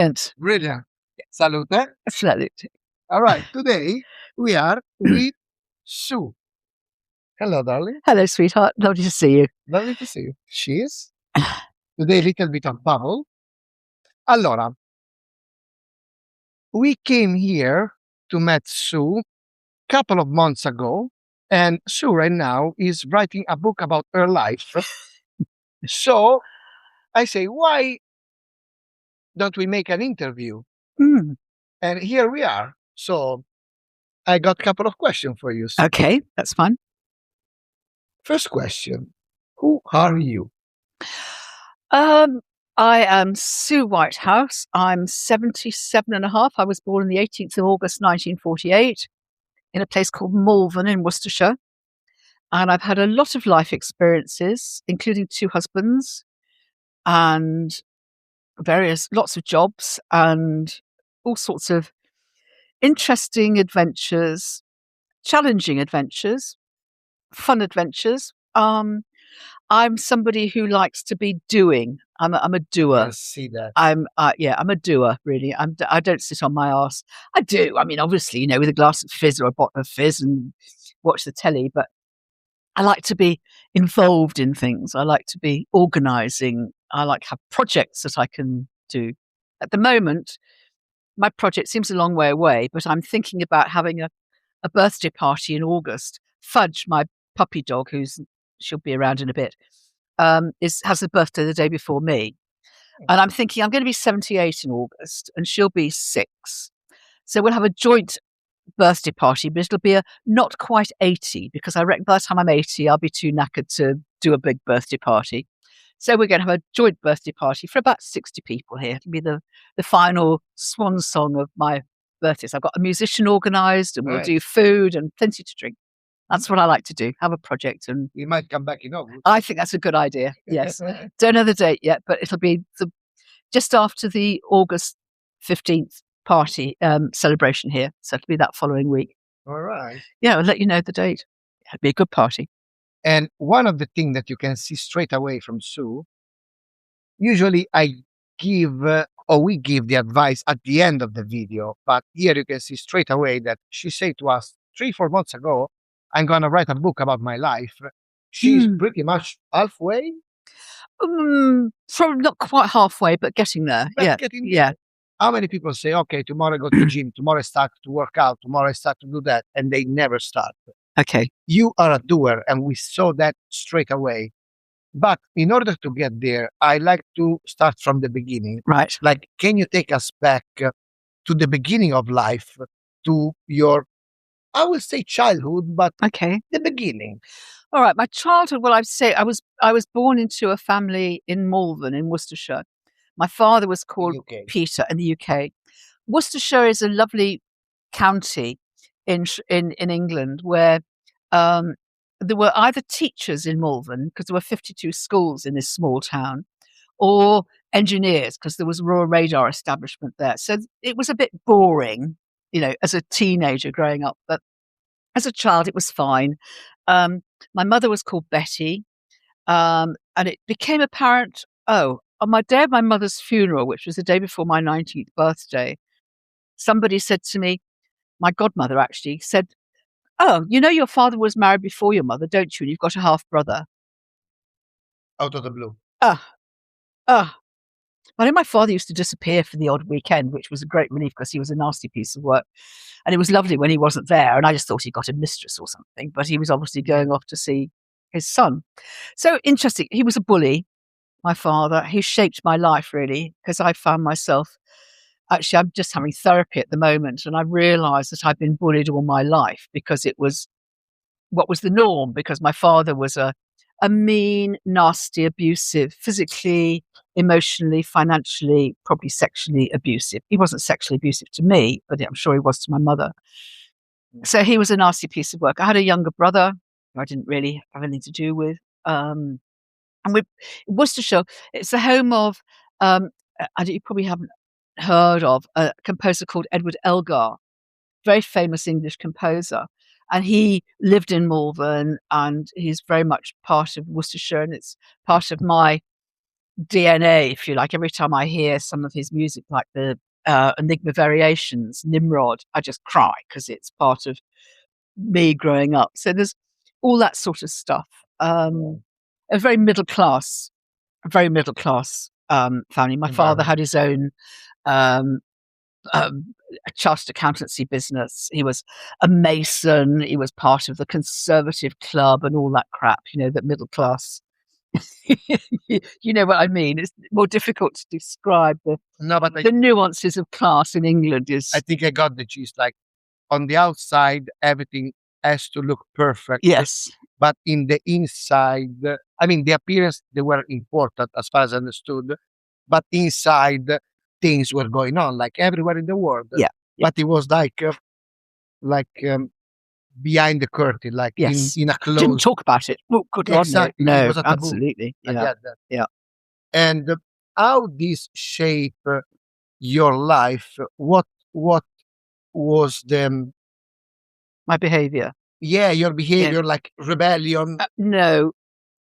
Brilliant. Salute. Salute. All right. Today we are with Sue. Hello, darling. Hello, sweetheart. Lovely to see you. Lovely to see you. Cheers. Today a little bit of bubble. Allora, we came here to meet Sue a couple of months ago, and Sue right now is writing a book about her life. So I say, why don't we make an interview? Mm. And here we are. So I got a couple of questions for you, Sue. Okay, that's fun. First question, who are you? I am Sue Whitehouse. I'm 77 and a half. I was born on the 18th of August, 1948, in a place called Malvern in Worcestershire. And I've had a lot of life experiences, including 2 husbands and lots of jobs and all sorts of interesting adventures, challenging adventures, fun adventures. I'm somebody who likes to be doing. I'm a doer. I see that. I'm a doer, really. I don't sit on my arse. I do. I mean, obviously, with a glass of fizz or a bottle of fizz and watch the telly, but I like to be involved in things. I like to be organising. I like to have projects that I can do. At the moment, my project seems a long way away, but I'm thinking about having a birthday party in August. Fudge, my puppy dog, she'll be around in a bit, has a birthday the day before me. And I'm thinking I'm going to be 78 in August and she'll be 6. So we'll have a joint birthday party, but it'll be a not quite 80 because I reckon by the time I'm 80, I'll be too knackered to do a big birthday party. So we're going to have a joint birthday party for about 60 people here. It'll be the final swan song of my birthdays. I've got a musician organised and we'll do food and plenty to drink. That's what I like to do, have a project. And we might come back in August. I think that's a good idea, yes. Don't know the date yet, but it'll be just after the August 15th party celebration here. So it'll be that following week. All right. Yeah, I'll let you know the date. It'll be a good party. And one of the things that you can see straight away from Sue, usually I give or we give the advice at the end of the video, but here you can see straight away that she said to us 3-4 months ago, I'm going to write a book about my life. She's pretty much halfway. Probably not quite halfway, but getting there. Yeah. How many people say, okay, tomorrow I go to the gym, tomorrow I start to work out, tomorrow I start to do that, and they never start? Okay. You are a doer, and we saw that straight away. But in order to get there, I like to start from the beginning. Right. Like, can you take us back to the beginning of life, to your, I will say childhood, but okay, the beginning? All right, my childhood. Well, I'd say I was born into a family in Malvern in Worcestershire. My father was called Peter in the UK. Worcestershire is a lovely county in England where there were either teachers in Malvern because there were 52 schools in this small town, or engineers because there was a Royal Radar establishment there. So it was a bit boring, as a teenager growing up. But as a child, it was fine. My mother was called Betty, and it became apparent, on my day of my mother's funeral, which was the day before my 19th birthday, somebody said to me, my godmother actually said, oh, your father was married before your mother, don't you? And you've got a half brother. Out of the blue. I know my father used to disappear for the odd weekend, which was a great relief because he was a nasty piece of work. And it was lovely when he wasn't there. And I just thought he got a mistress or something, but he was obviously going off to see his son. So interesting. He was a bully, my father. He shaped my life, really, because I found myself, actually, I'm just having therapy at the moment. And I realized that I've been bullied all my life because it was what was the norm, because my father was a mean, nasty, abusive, physically, emotionally, financially, probably sexually abusive. He wasn't sexually abusive to me, but I'm sure he was to my mother. So he was a nasty piece of work. I had a younger brother who I didn't really have anything to do with. And with Worcestershire, it's the home of, you probably haven't heard of, a composer called Edward Elgar, very famous English composer. And he lived in Malvern, and he's very much part of Worcestershire, and it's part of my DNA, if you like. Every time I hear some of his music, like the Enigma Variations, Nimrod, I just cry because it's part of me growing up. So there's all that sort of stuff. A very middle class, family. My father had his own um, a chartered accountancy business. He was a mason. He was part of the Conservative Club and all that crap. You know, that middle class. You know what I mean? It's more difficult to describe the nuances of class in England. I think I got the gist. Like on the outside, everything has to look perfect. Yes. But in the inside, I mean, the appearance, they were important as far as I understood. But inside, things were going on like everywhere in the world. Yeah. But it was like behind the curtain, like Yes. in a closed. Didn't talk about it. Oh, good Lord, Exactly. no. It was a taboo. Absolutely. I Yeah. get that. Yeah. And how this shape your life? What was the My behaviour. your behavior, like rebellion? No,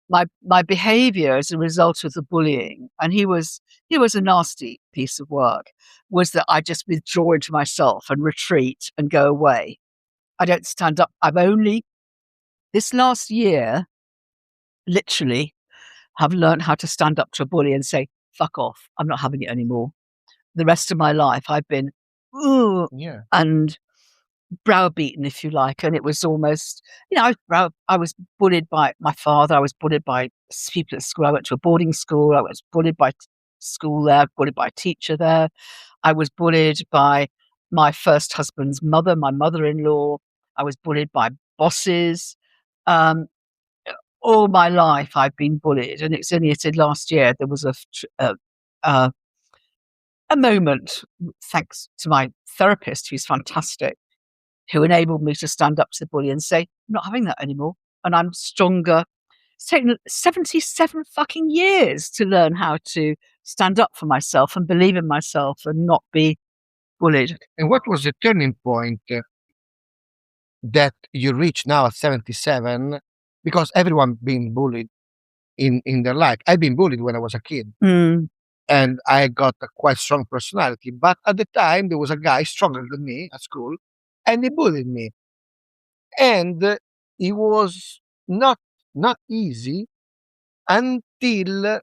my behaviour as a result of the bullying, and he was a nasty piece of work, was that I just withdraw into myself and retreat and go away. I don't stand up. I've only this last year, literally, have learned how to stand up to a bully and say, "Fuck off! I'm not having it anymore." The rest of my life, I've been, and browbeaten, if you like, and it was almost, I was bullied by my father. I was bullied by people at school. I went to a boarding school. I was bullied by school there. Bullied by a teacher there. I was bullied by my first husband's mother, my mother-in-law. I was bullied by bosses. All my life, I've been bullied, and it's only last year there was a moment, thanks to my therapist, who's fantastic, who enabled me to stand up to the bully and say, "I'm not having that anymore." And I'm stronger. It's taken 77 fucking years to learn how to stand up for myself and believe in myself and not be bullied. And what was the turning point that you reach now at 77? Because everyone been bullied in their life. I've been bullied when I was a kid. And I got a quite strong personality. But at the time, there was a guy stronger than me at school, and he bullied me. And it was not easy until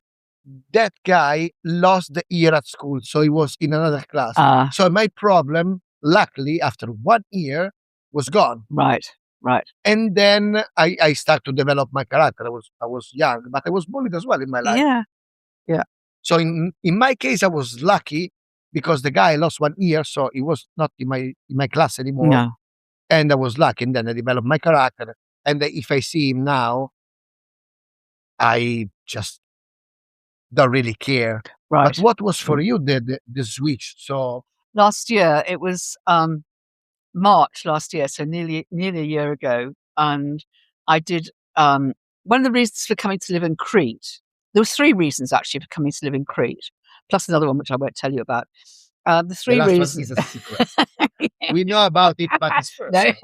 that guy lost the year at school. So he was in another class. So my problem, luckily, after 1 year, was gone. Right. And then I started to develop my character. I was young, but I was bullied as well in my life. Yeah. So in my case, I was lucky because the guy lost 1 year, so he was not in my class anymore. No. And I was lucky, and then I developed my character. And if I see him now, I just don't really care. Right. But what was for you the switch? So last year, it was March last year, so nearly a year ago, and I did one of the reasons for coming to live in Crete. There was 3 reasons actually for coming to live in Crete, plus another one which I won't tell you about. The 3 the last reasons one is a secret. We know about it, but it's first. No.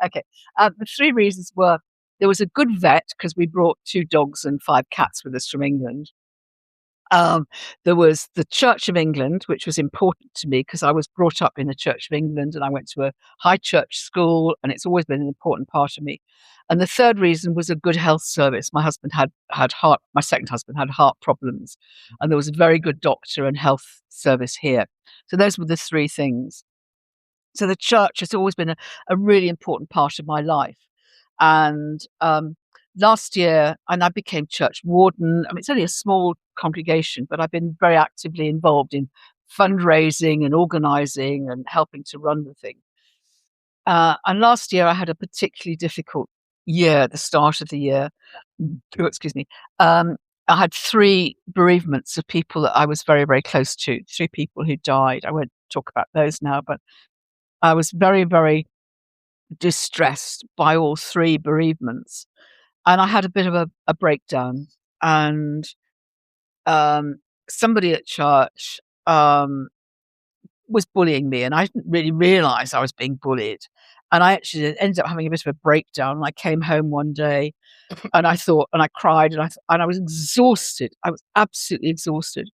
Okay. The 3 reasons were: there was a good vet because we brought 2 dogs and 5 cats with us from England. There was the Church of England, which was important to me because I was brought up in the Church of England and I went to a high church school, and it's always been an important part of me. And the 3rd reason was a good health service. My husband had heart. My second husband had heart problems, and there was a very good doctor and health service here. So those were the 3 things. So the church has always been a really important part of my life. And last year, and I became church warden. I mean, it's only a small congregation, but I've been very actively involved in fundraising and organising and helping to run the thing. And last year, I had a particularly difficult year at the start of the year. Oh, excuse me. I had 3 bereavements of people that I was very, very close to, 3 people who died. I won't talk about those now, but I was very, very distressed by all 3 bereavements. And I had a bit of a breakdown, and somebody at church was bullying me, and I didn't really realise I was being bullied. And I actually ended up having a bit of a breakdown. I came home one day And I thought, and I cried, and I was exhausted. I was absolutely exhausted.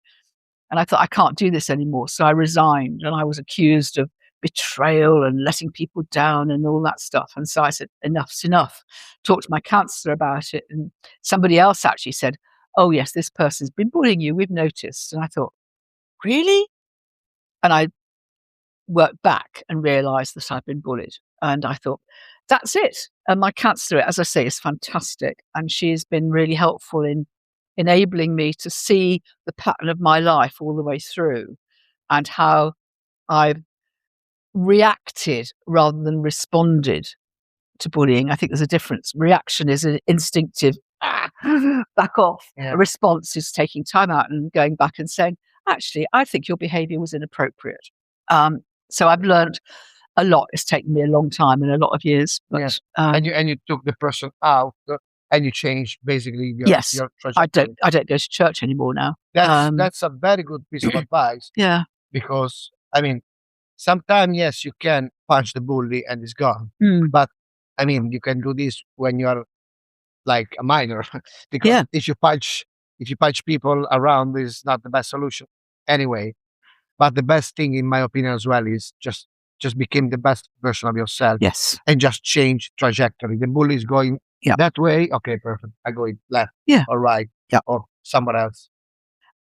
And I thought, I can't do this anymore. So I resigned, and I was accused of betrayal and letting people down and all that stuff. And so I said, enough's enough. Talked to my counsellor about it. And somebody else actually said, oh, yes, this person's been bullying you. We've noticed. And I thought, really? And I worked back and realised that I'd been bullied. And I thought, that's it. And my counsellor, as I say, is fantastic. And she has been really helpful in enabling me to see the pattern of my life all the way through and how I've reacted rather than responded to bullying. I think there's a difference. Reaction is an instinctive, back off. Yeah. A response is taking time out and going back and saying, actually, I think your behaviour was inappropriate. So I've learned a lot. It's taken me a long time and a lot of years. But, yes. And you took the person out and you changed basically your yes, trajectory. I don't go to church anymore now. That's a very good piece of advice. Yeah. Because, I mean, sometimes, yes, you can punch the bully and it's gone. But, I mean, you can do this when you're like a minor. Because if you punch people around, is not the best solution anyway. But the best thing, in my opinion, as well, is just become the best version of yourself. Yes. And just change trajectory. The bully is going that way. Okay, perfect. I go left or right or somewhere else.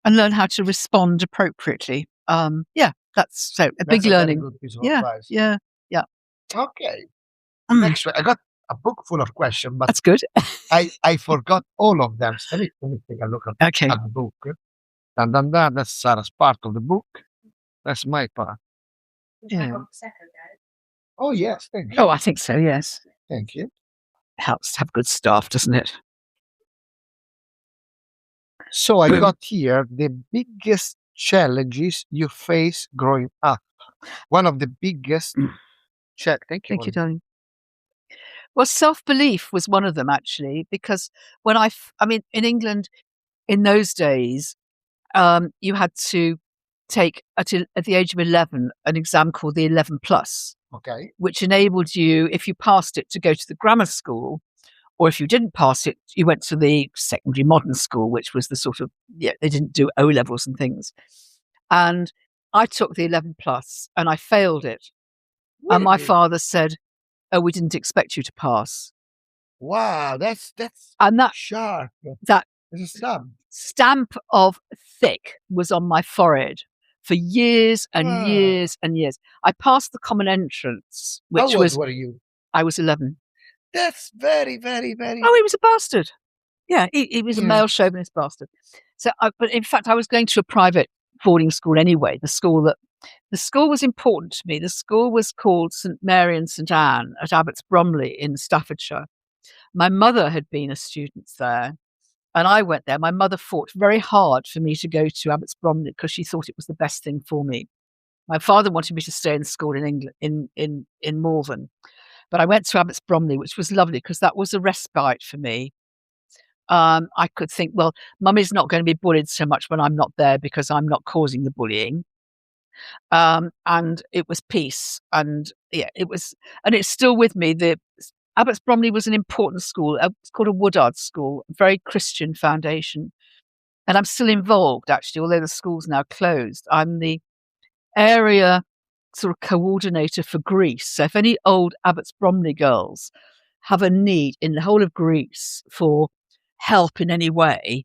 And learn how to respond appropriately. That's so a big learning. Very good piece of advice. Yeah. Okay. Next one. I got a book full of questions, but that's good. I forgot all of them. So let me take a look at the book. Dun, dun, dun. That's Sarah's part of the book. That's my part. Yeah. Oh, yes. Thank you. Oh, I think so, yes. Thank you. Helps to have good staff, doesn't it? So I got here the biggest challenges you face growing up. One of the biggest. Thank you. Thank you, darling. Well, self-belief was one of them, actually, because when I mean, in England, in those days, you had to take at the age of 11 an exam called the 11 plus, which enabled you, if you passed it, to go to the grammar school, or if you didn't pass it, you went to the secondary modern school, which was the sort of they didn't do O levels and things. And I took the 11 plus and I failed it, and my father said, "Oh, we didn't expect you to pass." Wow, that's and that sharp. That stamp of thick was on my forehead for years and years and years. I passed the common entrance, which How old were you? I was 11. That's very, very, very. Oh, he was a bastard. Yeah, he was a male chauvinist bastard. So, but in fact, I was going to a private boarding school anyway. The school was important to me. The school was called St Mary and St Anne at Abbots Bromley in Staffordshire. My mother had been a student there, and I went there. My mother fought very hard for me to go to Abbots Bromley because she thought it was the best thing for me. My father wanted me to stay in school in England, in Malvern, but I went to Abbots Bromley, which was lovely because that was a respite for me. I could think, well, Mummy's not going to be bullied so much when I'm not there because I'm not causing the bullying. And it was peace, and it was, and it's still with me. The Abbots Bromley was an important school. It's called a Woodard School, a very Christian foundation, and I'm still involved actually, although the school's now closed. I'm the area sort of coordinator for Greece. So if any old Abbots Bromley girls have a need in the whole of Greece for help in any way,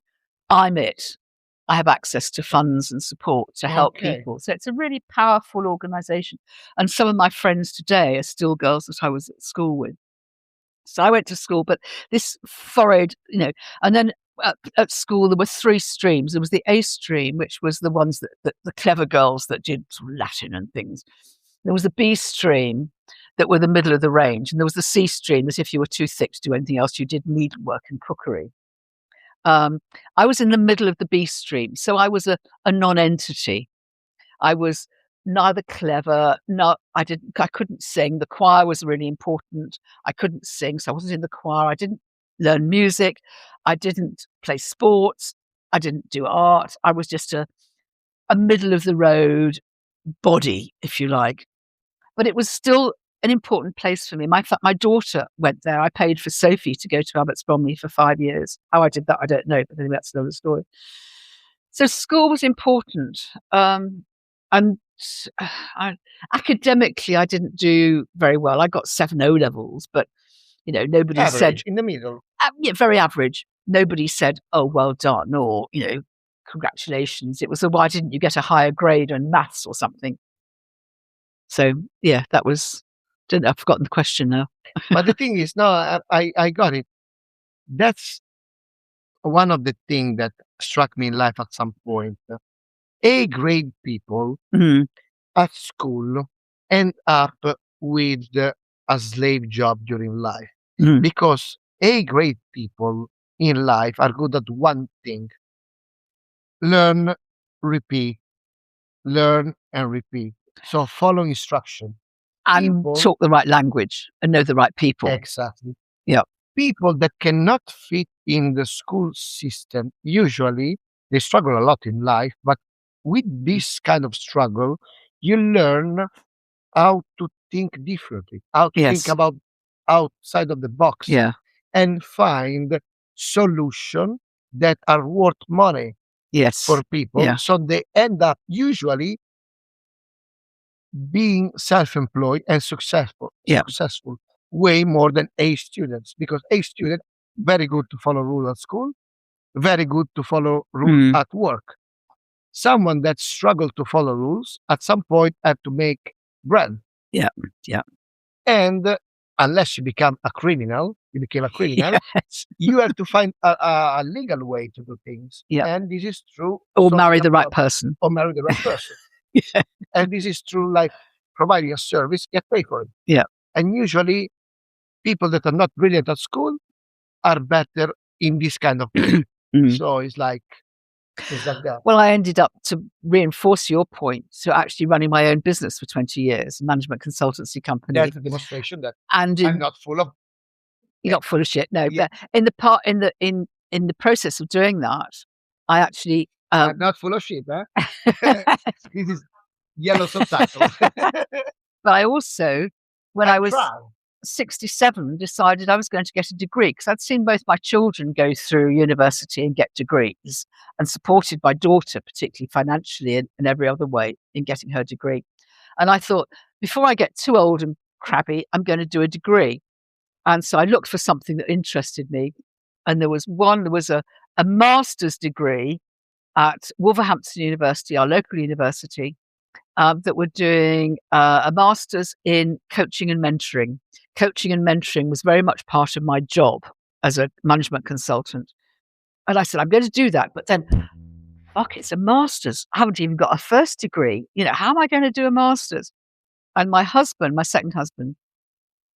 I'm it. I have access to funds and support to help people. So it's a really powerful organisation. And some of my friends today are still girls that I was at school with. So I went to school, but this foreign, and then at school there were 3 streams. There was the A stream, which was the ones that the clever girls that did sort of Latin and things. There was the B stream that were the middle of the range. And there was the C stream, that if you were too thick to do anything else, you did needlework and cookery. I was in the middle of the B stream, so I was a non-entity. I was neither clever, I couldn't sing. The choir was really important. I couldn't sing, so I wasn't in the choir. I didn't learn music. I didn't play sports. I didn't do art. I was just a middle of the road body, if you like. But it was still an important place for me. My daughter went there. I paid for Sophie to go to Abbots Bromley for 5 years. How I did that, I don't know, but anyway, that's another story. So school was important. And academically, I didn't do very well. I got 7 O levels, but nobody Average, said in the middle. Yeah, very average. Nobody said, "Oh, well done," or congratulations. It was why didn't you get a higher grade in maths or something? So yeah, that was. Don't know, I've forgotten the question now. But the thing is, no, I got it. That's one of the things that struck me in life at some point. A grade people Mhm. at school end up with a slave job during life Mhm. because A grade people in life are good at one thing: learn, repeat, learn and repeat. So follow instruction. And People, talk the right language and know the right people. exactly. Yeah. People that cannot fit in the school system, usually they struggle a lot in life, but with this kind of struggle, you learn how to think differently, how to think Yes. about outside of the box, Yeah. and find solutions that are worth money Yes. for people. Yeah. So they end up usually being self-employed and successful. Yeah. Successful way more than A students, because A student very good to follow rules at school, very good to follow rules at work. Someone that struggled to follow rules at some point had to make bread. Yeah. Yeah. And unless you become a criminal, you became a criminal, Yes. you have to find a legal way to do things. Yeah. And this is true. Or talking marry the right about- person. Or marry the right person. Yeah. And this is true, like providing a service, get paid for it. Yeah. And usually people that are not brilliant at school are better in this kind of thing. So it's like that. Well, I ended up, to reinforce your point, to actually running my own business for 20 years, a management consultancy company. That's a demonstration that And I'm not full of. you're not full of shit, no. Yeah. But in the process of doing that, I actually I'm not full of shit, huh? This is yellow subtitle. but I also, when I was proud. 67, decided I was going to get a degree, because I'd seen both my children go through university and get degrees, and supported my daughter, particularly financially and every other way, in getting her degree. And I thought, before I get too old and crabby, I'm going to do a degree. And so I looked for something that interested me. And there was a master's degree at Wolverhampton University, our local university, that were doing a master's in coaching and mentoring. Coaching and mentoring was very much part of my job as a management consultant. And I said, I'm going to do that. But then, fuck, it's a master's. I haven't even got a first degree. How am I going to do a master's? And my husband, my second husband,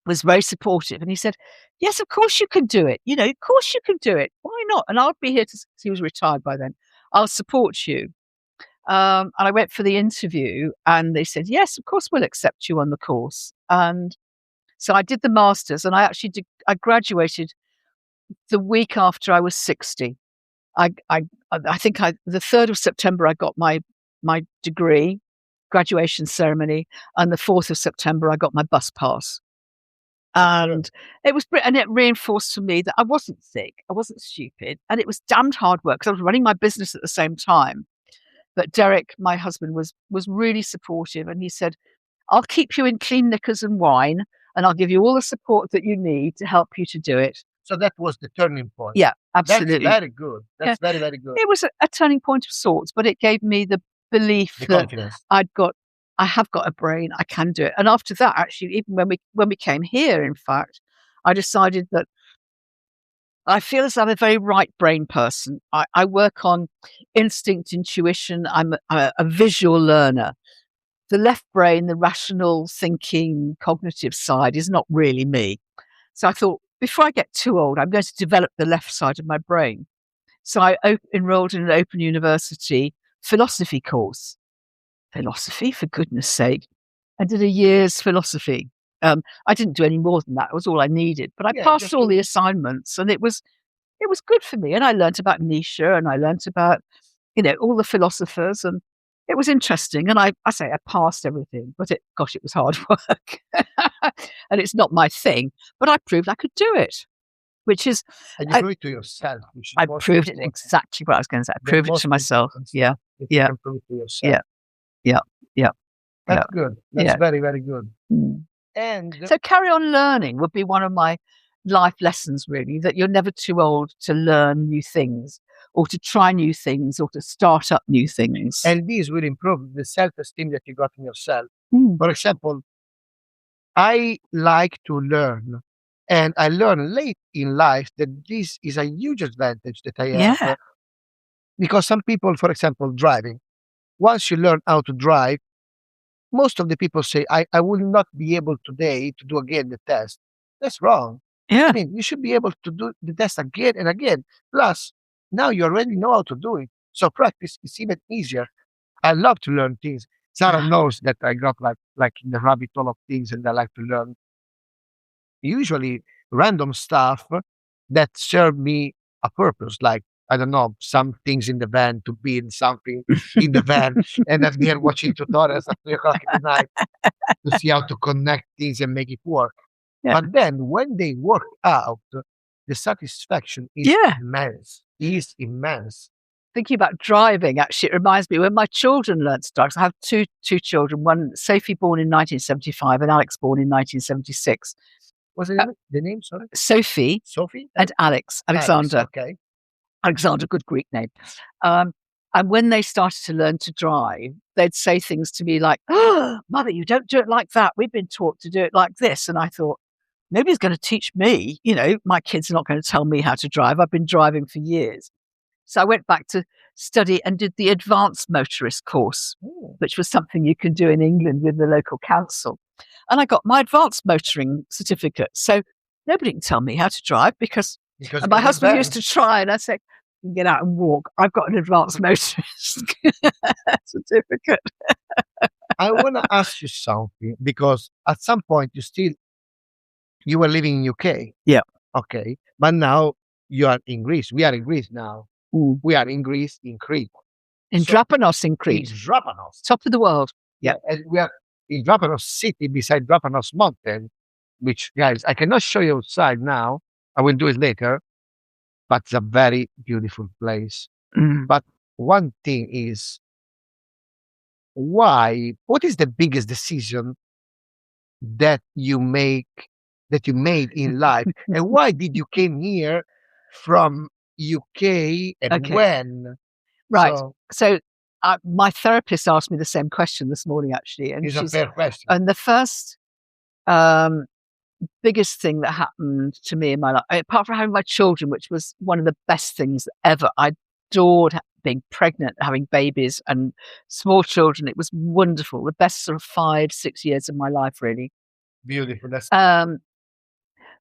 was very supportive. And he said, yes, of course you can do it. Of course you can do it. Why not? And I'll be here he was retired by then. I'll support you. And I went for the interview, and they said, yes, of course we'll accept you on the course. And so I did the master's, and I graduated the week after I was 60. I think the 3rd of September, I got my degree, graduation ceremony, and the 4th of September, I got my bus pass. And it reinforced for me that I wasn't sick, I wasn't stupid, and it was damned hard work, because I was running my business at the same time. But Derek, my husband, was really supportive, and he said, I'll keep you in clean knickers and wine, and I'll give you all the support that you need to help you to do it. So that was the turning point. Yeah, absolutely. That's very good. That's very, very good. It was a turning point of sorts, but it gave me the belief The that confidence. I have got a brain, I can do it. And after that, actually, even when we came here, in fact, I decided that I feel as I'm a very right brain person. I work on instinct, intuition. I'm a visual learner. The left brain, the rational thinking, cognitive side, is not really me. So I thought, before I get too old, I'm going to develop the left side of my brain. So I enrolled in an open university philosophy course. Philosophy, for goodness sake. I did a year's philosophy. I didn't do any more than that. It was all I needed. But I passed all the assignments, and it was good for me. And I learnt about Nietzsche, and I learnt about, all the philosophers. And it was interesting. And I say I passed everything, but it was hard work. And it's not my thing, but I proved I could do it, which is, And you prove it to yourself. I proved it exactly what I was going to say. I proved it to myself. Yeah. You can prove it to yourself. Yeah. That's good. That's very, very good. Mm. And so carry on learning would be one of my life lessons, really, that you're never too old to learn new things or to try new things or to start up new things. And these will improve the self-esteem that you got in yourself. Mm. For example, I like to learn, and I learn late in life that this is a huge advantage that I have. Yeah. Because some people, for example, driving, once you learn how to drive, most of the people say, I will not be able today to do again the test. That's wrong. Yeah. I mean, you should be able to do the test again and again. Plus, now you already know how to do it. So practice is even easier. I love to learn things. Sarah knows that I got like in the rabbit hole of things, and I like to learn usually random stuff that serve me a purpose. Like, I don't know, some things in the van to build something in the van. And I'm there watching tutorials at 3 o'clock in the night to see how to connect things and make it work. Yeah. But then when they work out, the satisfaction is immense. Is immense. Thinking about driving, actually, it reminds me when my children learned to drive. I have two children, one Sophie born in 1975 and Alex born in 1976. What's the name? Sorry? Sophie and Alexander. Okay. Alexander, good Greek name. And when they started to learn to drive, they'd say things to me like, "Oh, Mother, you don't do it like that. We've been taught to do it like this." And I thought, nobody's going to teach me. My kids are not going to tell me how to drive. I've been driving for years. So I went back to study and did the advanced motorist course, which was something you can do in England with the local council. And I got my advanced motoring certificate. So nobody can tell me how to drive because my husband used to try, and I said, "You can get out and walk. I've got an advanced motorist certificate." I want to ask you something, because at some point you were living in UK. Yeah. Okay. But now you are in Greece. We are in Greece now. Mm. We are in Greece, in Crete. In Drapanos in Crete. In Drapanos. Top of the world. Yeah. And we are in Drapanos city beside Drapanos mountain, which, guys, I cannot show you outside now. I will do it later. But it's a very beautiful place. Mm. But one thing is, what is the biggest decision that you made in life? And why did you came here from UK and when? Right. So my therapist asked me the same question this morning, actually. And it's a fair question. And the first biggest thing that happened to me in my life, apart from having my children, which was one of the best things ever, I adored being pregnant, having babies and small children. It was wonderful. The best sort of 5-6 years of my life, really. Beautiful.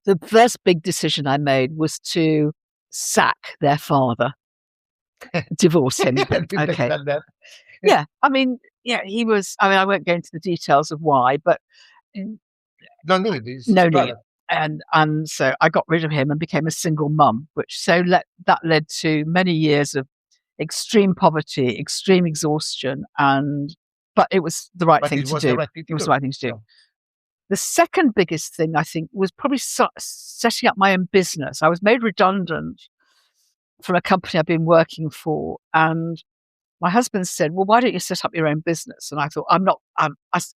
The first big decision I made was to sack their father, divorce him. Okay. Yeah. I mean, he was, I won't go into the details of why, but no need. No need. And so I got rid of him and became a single mum, which that led to many years of extreme poverty, extreme exhaustion, but it was the right thing to do. It was the right thing to do. The second biggest thing, I think, was probably setting up my own business. I was made redundant from a company I've been working for, and my husband said, "Well, why don't you set up your own business?" And I thought, I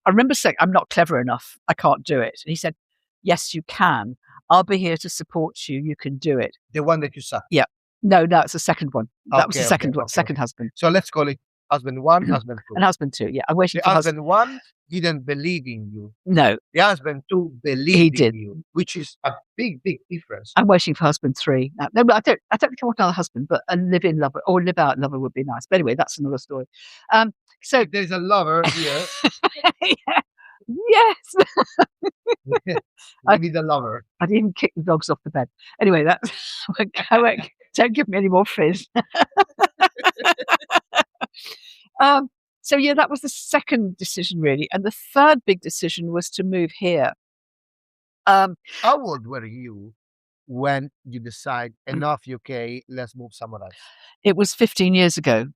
remember saying, "I'm not clever enough. I can't do it." And he said, "Yes, you can. I'll be here to support you. You can do it." The one that you saw? Yeah. No, it's the second one. That was the second one, second husband. So let's call it husband 1, husband 2. And husband 2, yeah. I'm waiting for husband 1 didn't believe in you. No. The husband 2 believed in you, which is a big, big difference. I'm waiting for husband 3. No, but I don't think I want another husband, but a live-in lover or live-out lover would be nice. But anyway, that's another story. So if there's a lover here. Yes. I need a lover. I'd even kick the dogs off the bed. Anyway, that's don't give me any more fizz. So yeah, that was the second decision, really. And the third big decision was to move here. How old were you when you decide enough UK, let's move somewhere else? It was 15 years ago.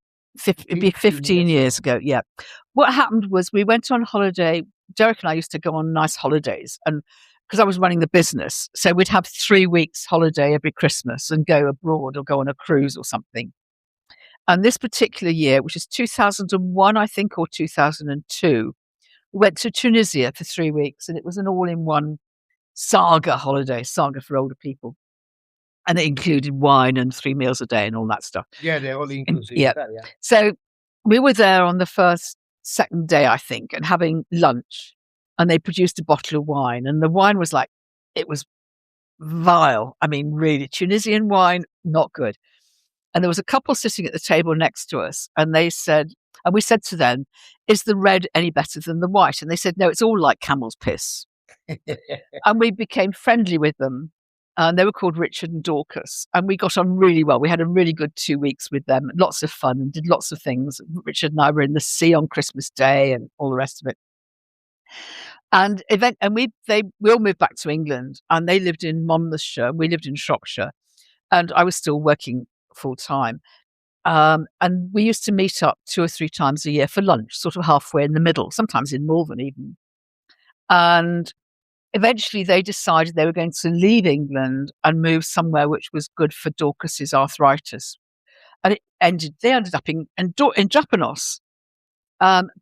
It'd be 15 years ago. Yeah. What happened was we went on holiday. Derek and I used to go on nice holidays, and because I was running the business, so we'd have 3 weeks holiday every Christmas and go abroad or go on a cruise or something. And this particular year, which is 2001, I think, or 2002, we went to Tunisia for 3 weeks, and it was an all-in-one saga holiday, saga for older people. And it included wine and 3 meals a day and all that stuff. Yeah, they're all inclusive. Yeah. So we were there on the second day, I think, and having lunch. And they produced a bottle of wine. And the wine was like, it was vile. I mean, really, Tunisian wine, not good. And there was a couple sitting at the table next to us. And they said, and we said to them, is the red any better than the white? And they said, no, it's all like camel's piss. And we became friendly with them. And they were called Richard and Dorcas. And we got on really well. We had a really good 2 weeks with them, lots of fun, and did lots of things. Richard and I were in the sea on Christmas Day and all the rest of it. And we all moved back to England, and they lived in Monmouthshire. We lived in Shropshire, and I was still working full time. And we used to meet up 2 or 3 times a year for lunch, sort of halfway in the middle, sometimes in Malvern even. And eventually they decided they were going to leave England and move somewhere which was good for Dorcas's arthritis. And they ended up in Japanos,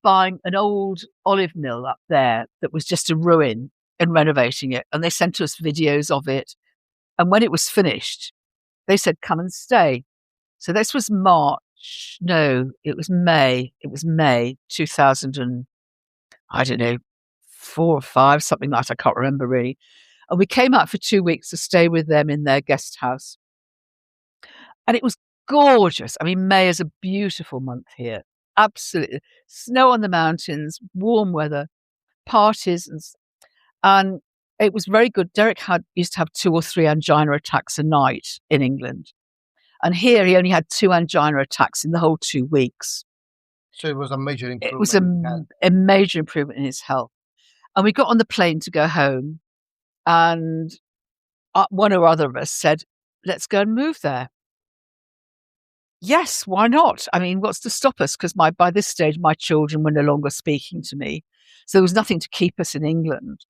buying an old olive mill up there that was just a ruin and renovating it. And they sent us videos of it. And when it was finished, they said, come and stay. So this was it was May 2000 and, I don't know, 4 or 5, something like that. I can't remember really. And we came out for 2 weeks to stay with them in their guest house. And it was gorgeous. I mean, May is a beautiful month here. Absolutely. Snow on the mountains, warm weather, parties. And it was very good. Derek used to have 2 or 3 angina attacks a night in England. And here he only had 2 angina attacks in the whole 2 weeks. So it was a major improvement. It was a major improvement in his health. And we got on the plane to go home, and one or other of us said, let's go and move there. Yes, why not? I mean, what's to stop us? Because by this stage, my children were no longer speaking to me. So there was nothing to keep us in England.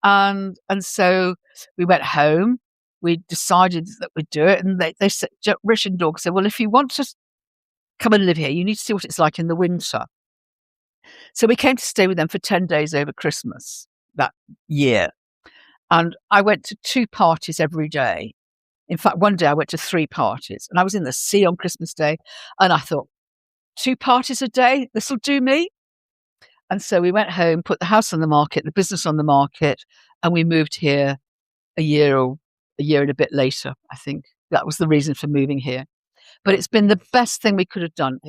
And so we went home. We decided that we'd do it. And they said, Rich and Dog said, well, if you want to come and live here, you need to see what it's like in the winter. So we came to stay with them for 10 days over Christmas that year. And I went to 2 parties every day. In fact, one day I went to 3 parties, and I was in the sea on Christmas Day. And I thought, 2 parties a day, this will do me. And so we went home, put the house on the market, the business on the market, and we moved here a year and a bit later, I think. That was the reason for moving here. But it's been the best thing we could have done.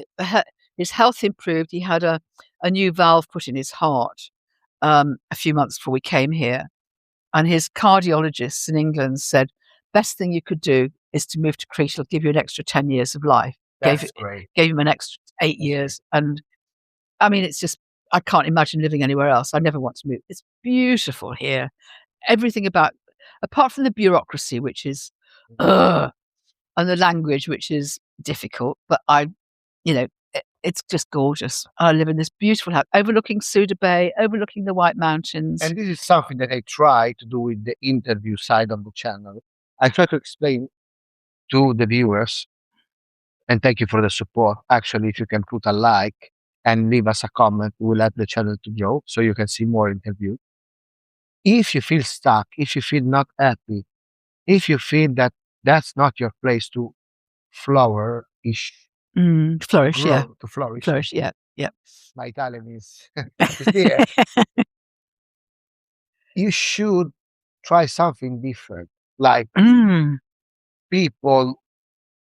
His health improved. He had a new valve put in his heart a few months before we came here. And his cardiologists in England said, best thing you could do is to move to Crete. It'll give you an extra 10 years of life. That's great. Gave him an extra 8 years. And I mean, it's just, I can't imagine living anywhere else. I never want to move. It's beautiful here. Everything apart from the bureaucracy, which is, and the language, which is difficult, but it's just gorgeous. I live in this beautiful house overlooking Suda Bay, overlooking the White Mountains. And this is something that I try to do with the interview side of the channel. I try to explain to the viewers, and thank you for the support. Actually, if you can put a like and leave us a comment, we'll help the channel to grow so you can see more interviews. If you feel stuck, if you feel not happy, if you feel that that's not your place to flourish, to flourish, yeah. My Italian is there. You should try something different. Like people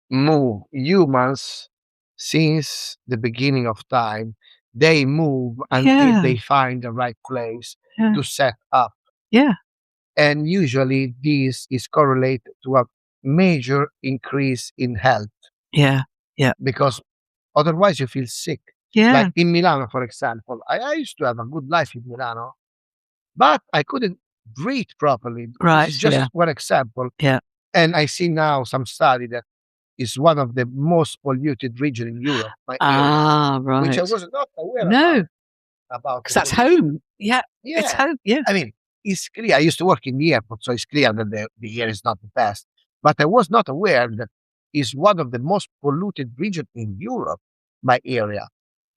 move, humans, since the beginning of time, they move until they find the right place to set up. Yeah. And usually this is correlated to a major increase in health. Yeah. Yeah. Because otherwise you feel sick. Yeah. Like in Milano, for example, I used to have a good life in Milano, but I couldn't breathe properly. Right. This is just one example. Yeah. And I see now some study that is one of the most polluted region in Europe, my area, Ah, right. which I was not aware No, about because the that's pollution. home. Yeah, it's Yeah, home. Yeah, I mean, it's clear. I used to work in the airport, so it's clear that the air is not the best. But I was not aware that it's one of the most polluted region in Europe, my area.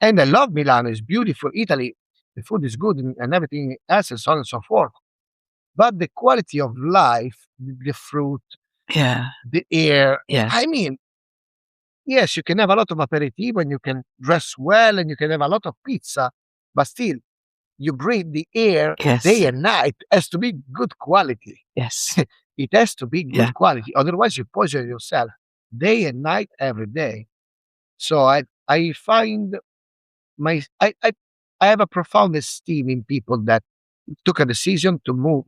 And I love Milano. It's beautiful. Italy, the food is good and everything else and so on and so forth. But the quality of life, the fruit, yeah, the air. yeah, I mean, yes, you can have a lot of aperitivo and you can dress well and you can have a lot of pizza, but still, you breathe the air yes, day and night. It has to be good quality. yes, It has to be yeah. good quality. Otherwise, you poison yourself day and night, every day. So I find my I have a profound esteem in people that took a decision to move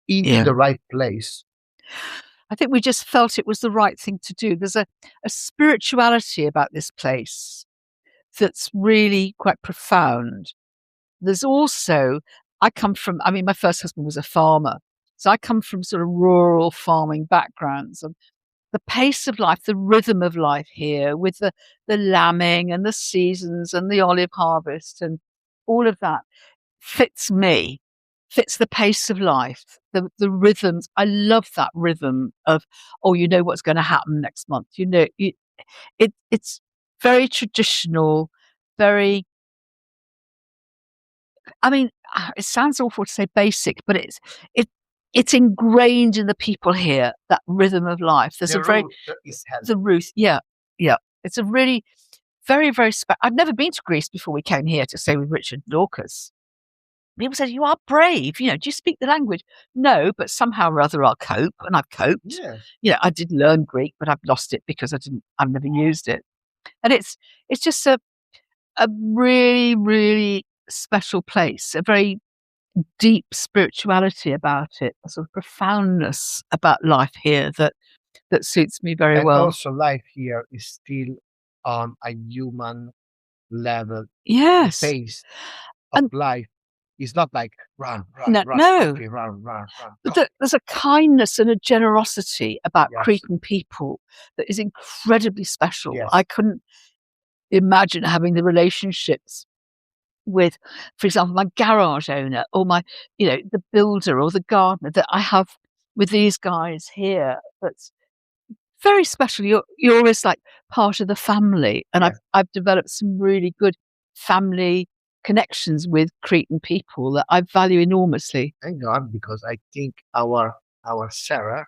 into Yeah. the right place. I think we just felt it was the right thing to do. There's a spirituality about this place that's really quite profound. There's also, I mean, my first husband was a farmer. So I come from sort of rural farming backgrounds, and the pace of life, the rhythm of life here with the lambing and the seasons and the olive harvest and all of that fits me, fits the pace of life, the rhythms. I love that rhythm of, oh, you know what's going to happen next month. It's very traditional, very, I mean, it sounds awful to say basic, but it it's ingrained in the people here, that rhythm of life. There's The a very root is healthy. the Ruth, yeah, yeah. It's a really very, very I'd never been to Greece before we came here to stay with Richard Dorcas. People said, "You are brave, do you speak the language?" No, but somehow or other I'll cope, and I've coped. Yeah. I did learn Greek, but I've lost it because I've never used it. And it's just a really, really special place, a very deep spirituality about it, a sort of profoundness about life here that suits me very And well. also life here is still on a human level. The Yes. pace of And life is not like run, no, run, no. okay, run, But there's a kindness and a generosity about Yes. Cretan people that is incredibly special. Yes. I couldn't imagine having the relationships with, for example, my garage owner or the builder or the gardener that I have with these guys here. That's very special. You're always like part of the family, and Yeah. I've developed some really good family connections with Cretan people that I value enormously. Thank God, because I think our Sarah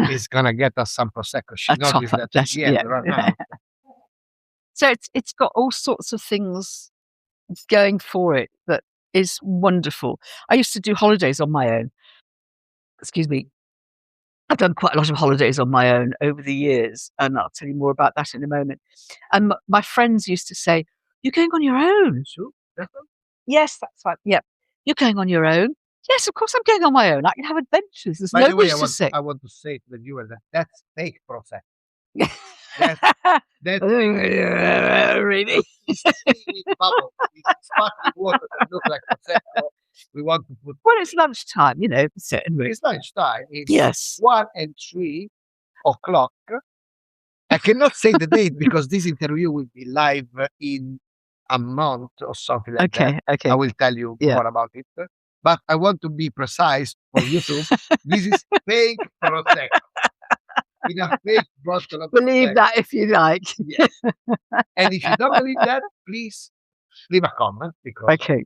is gonna get us some prosecco. She A top noticed that that's yeah, right now. So it's got all sorts of things going for it that is wonderful. I used to do holidays on my own. Excuse me. I've done quite a lot of holidays on my own over the years, and I'll tell you more about that in a moment. And my friends used to say, "You're going on your own?" Sure. Yes, that's right. Yeah, you're going on your own. Yes, of course I'm going on my own. I can have adventures. There's By the way, nobody to say. I want to say to the viewer that that's fake prosecco. That's Really? it's with bubbles. It's sparkling water that looks like prosecco. We want to put. Well, it's lunchtime, so anyway. It's lunchtime. It's Yes. 1 and 3 o'clock. I cannot say the date because this interview will be live in a month or something like that. Okay. I will tell you Yeah. more about it. But I want to be precise for YouTube. This is fake prosecco. In a fake bottle of Believe prosecco. that if you like. Yes. And if you don't believe that, please leave a comment because Okay.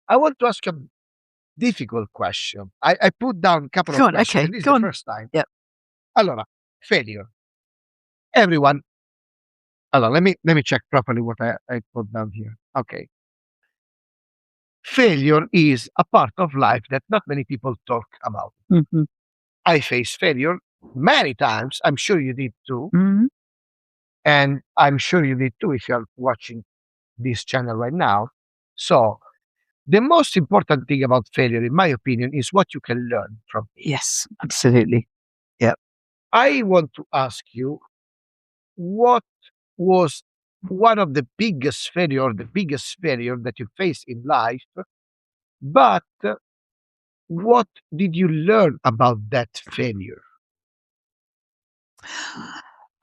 I want to ask you a difficult question. I put down a couple Go of on. questions. Okay. And this is Go the on. first time. Yep. Allora, failure. Everyone. Let me check properly what I put down here. Okay. Failure is a part of life that not many people talk about. Mm-hmm. I faced failure many times. I'm sure you did too. Mm-hmm. And I'm sure you did too if you're watching this channel right now. So the most important thing about failure, in my opinion, is what you can learn from it. Yes, absolutely. Yep. I want to ask you, what was one of the biggest failure that you faced in life, but what did you learn about that failure?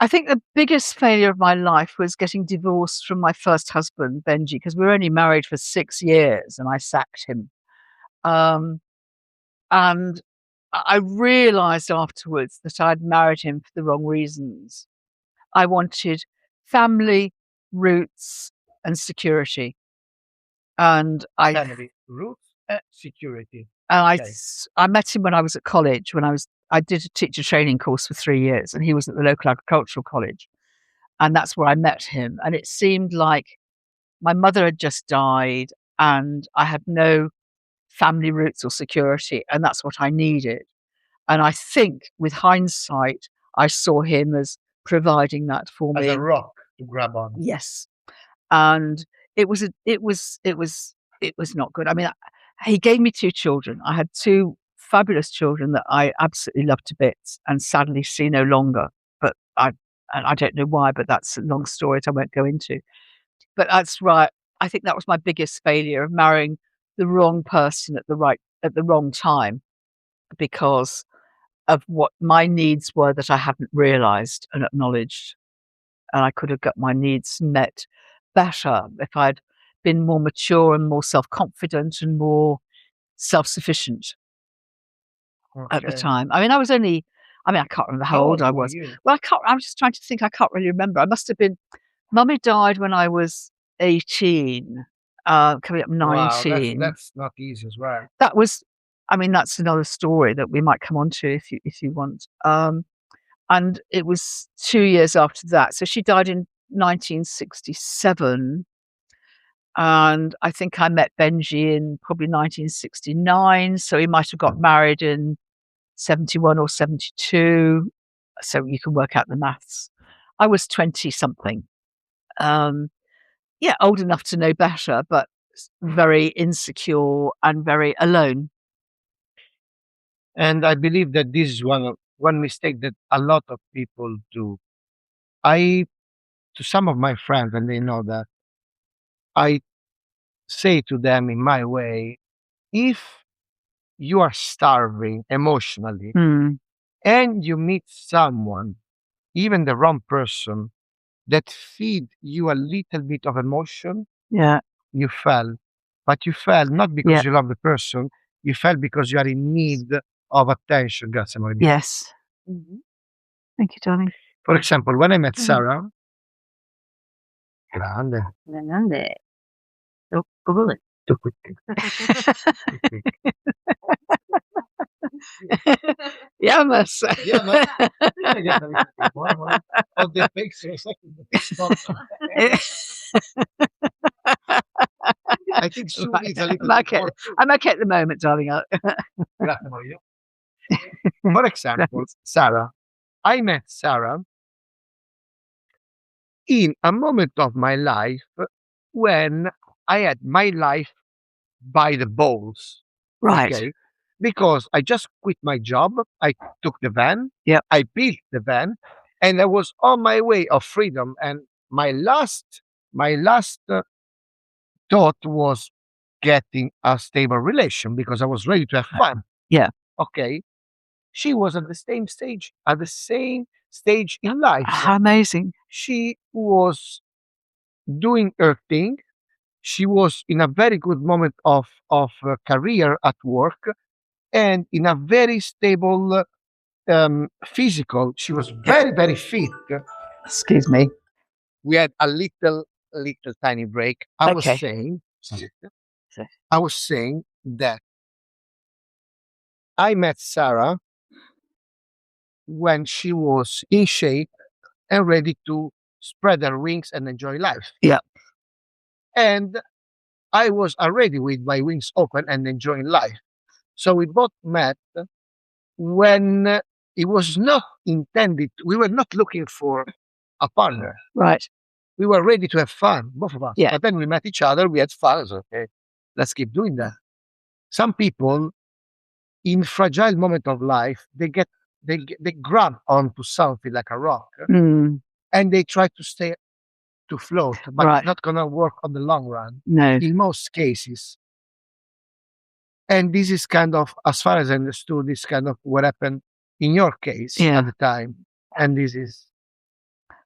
I think the biggest failure of my life was getting divorced from my first husband, Benji, because we were only married for 6 years and I sacked him. Um, and I realized afterwards that I'd married him for the wrong reasons. I wanted family, roots, and security. And Family, roots, security. I met him when I was at college. I did a teacher training course for 3 years, and he was at the local agricultural college, and that's where I met him. And it seemed like my mother had just died, and I had no family roots or security, and that's what I needed. And I think, with hindsight, I saw him as providing that for me. As a rock to grab on. Yes, and it was not good. I mean, he gave me 2 children. I had 2 fabulous children that I absolutely loved to bits, and sadly see no longer. But I don't know why, but that's a long story that I won't go into. But that's right. I think that was my biggest failure, of marrying the wrong person at the wrong time, because of what my needs were that I hadn't realized and acknowledged. And I could have got my needs met better if I'd been more mature and more self-confident and more self-sufficient at the time. I mean, I can't remember how old I was. Well, I'm just trying to think. I can't really remember. I must have been, Mummy died when I was 18, coming up 19. Wow, that's not easy as well. That was, I mean, that's another story that we might come on to if you want. And it was 2 years after that. So she died in 1967. And I think I met Benji in probably 1969. So he might have got married in 71 or 72. So you can work out the maths. I was 20 something. Yeah, old enough to know better, but very insecure and very alone. And I believe that this is one mistake that a lot of people do. To some of my friends, and they know that, I say to them in my way, if you are starving emotionally and you meet someone, even the wrong person, that feed you a little bit of emotion, you fell. But you fell not because you love the person, you fell because you are in need of attention. Grazie, amore mio. Yes. Thank you, darling. For example, when I met Sarah, grande. Too quick. Yeah, mas. I think Sue needs a little bit more. I'm okay at the moment, darling. For example, Sarah. I met Sarah in a moment of my life when I had my life by the balls. Right. Okay? Because I just quit my job. I took the van. I built the van, and I was on my way of freedom. And my last thought was getting a stable relation because I was ready to have fun. Yeah. Okay. She was at the same stage in life. How amazing. She was doing her thing. She was in a very good moment of career at work, and in a very stable physical. She was very, very fit. Excuse me. We had a little tiny break. I was saying that I met Sarah when she was in shape and ready to spread her wings and enjoy life. Yeah. And I was already with my wings open and enjoying life. So we both met when it was not intended. We were not looking for a partner. Right. We were ready to have fun, both of us. Yeah. But then we met each other. We had fun. I was okay. Let's keep doing that. Some people, in fragile moment of life, they grab onto something like a rock, and they try to stay to float, but it's not gonna work on the long run. No. In most cases. And this is kind of, as far as I understood, this kind of what happened in your case at the time. And this is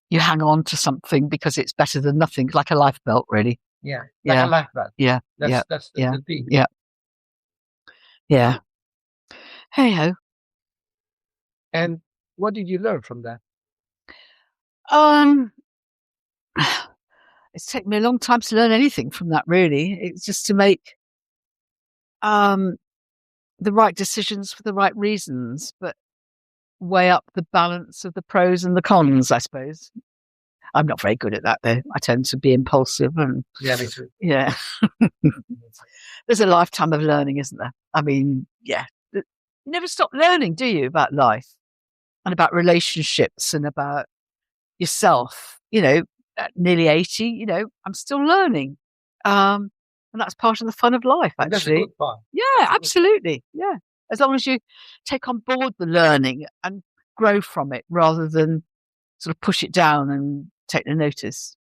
you hang on to something because it's better than nothing, like a life belt, really. Yeah, like Yeah. a life belt. Yeah. That's the thing. Yeah. Yeah. Hey ho. And what did you learn from that? It's taken me a long time to learn anything from that, really. It's just to make the right decisions for the right reasons, but weigh up the balance of the pros and the cons, I suppose. I'm not very good at that, though. I tend to be impulsive and Yeah, me too. yeah. There's a lifetime of learning, isn't there? I mean, yeah. You never stop learning, do you, about life and about relationships and about yourself? At nearly 80, I'm still learning. And that's part of the fun of life, And that's a actually. good part. Yeah, absolutely. Yeah. As long as you take on board the learning and grow from it rather than sort of push it down and take the notice.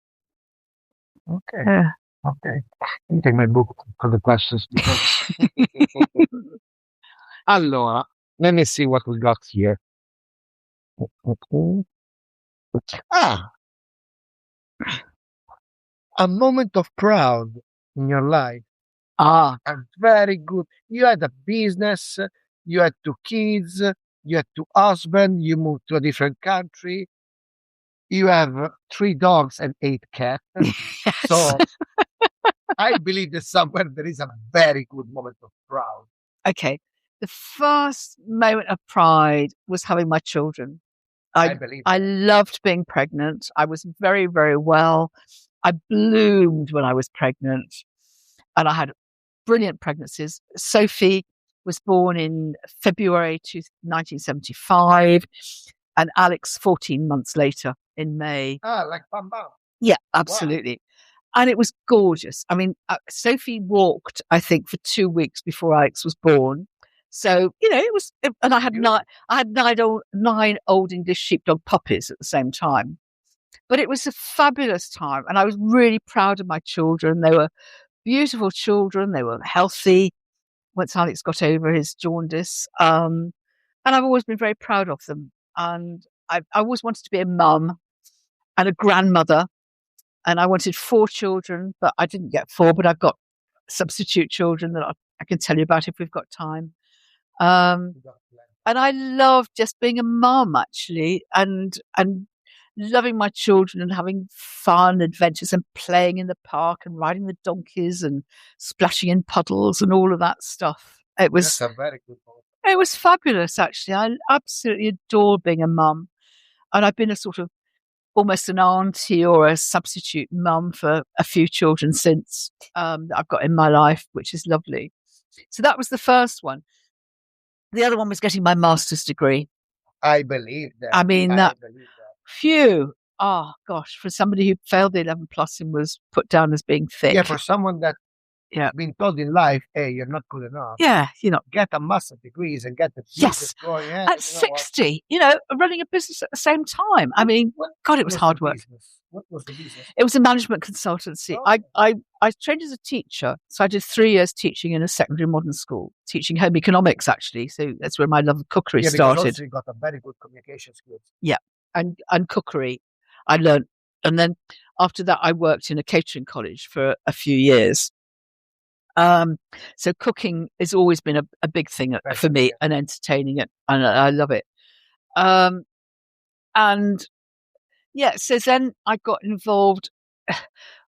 Okay. Yeah. Okay. Let me take my book for the questions. Allora, let me see what we got here. Ah, a moment of proud in your life. Ah, And very good. You had a business, you had 2 kids, you had 2 husbands, you moved to a different country, you have 3 dogs and 8 cats. yes. So I believe that somewhere there is a very good moment of proud. Okay. The first moment of pride was having my children. I believe I that. loved being pregnant. I was very, very well. I bloomed when I was pregnant, and I had brilliant pregnancies. Sophie was born in February 1975, and Alex 14 months later in May. Ah, like Bam Bam. Yeah, absolutely. And it was gorgeous. I mean, Sophie walked, I think, for 2 weeks before Alex was born. So, it was, and I had nine old English sheepdog puppies at the same time. But it was a fabulous time. And I was really proud of my children. They were beautiful children. They were healthy once Alex got over his jaundice. And I've always been very proud of them. And I always wanted to be a mum and a grandmother. And I wanted 4 children, but I didn't get 4, but I've got substitute children that I can tell you about if we've got time. And I love just being a mum, actually, and loving my children and having fun adventures and playing in the park and riding the donkeys and splashing in puddles and all of that stuff. That's a very good moment. It was fabulous, actually. I absolutely adore being a mum. And I've been a sort of almost an auntie or a substitute mum for a few children since that I've got in my life, which is lovely. So that was the first one. The other one was getting my master's degree. I believe that. I mean, phew. Oh, gosh, for somebody who failed the 11 plus and was put down as being thick. Yeah, for someone that been told in life, hey, you're not good enough. Yeah, get a master's degrees and get the business going. At 60, running a business at the same time. I mean, God, it was hard work. What was the business? It was a management consultancy. Oh. I trained as a teacher, so I did 3 years teaching in a secondary modern school, teaching home economics, actually. So that's where my love of cookery started. Also you got a very good communication skills. Yeah, and cookery, I learned, and then after that, I worked in a catering college for a few years. So cooking has always been a big thing for me, and entertaining it, and I love it. And yeah, so then I got involved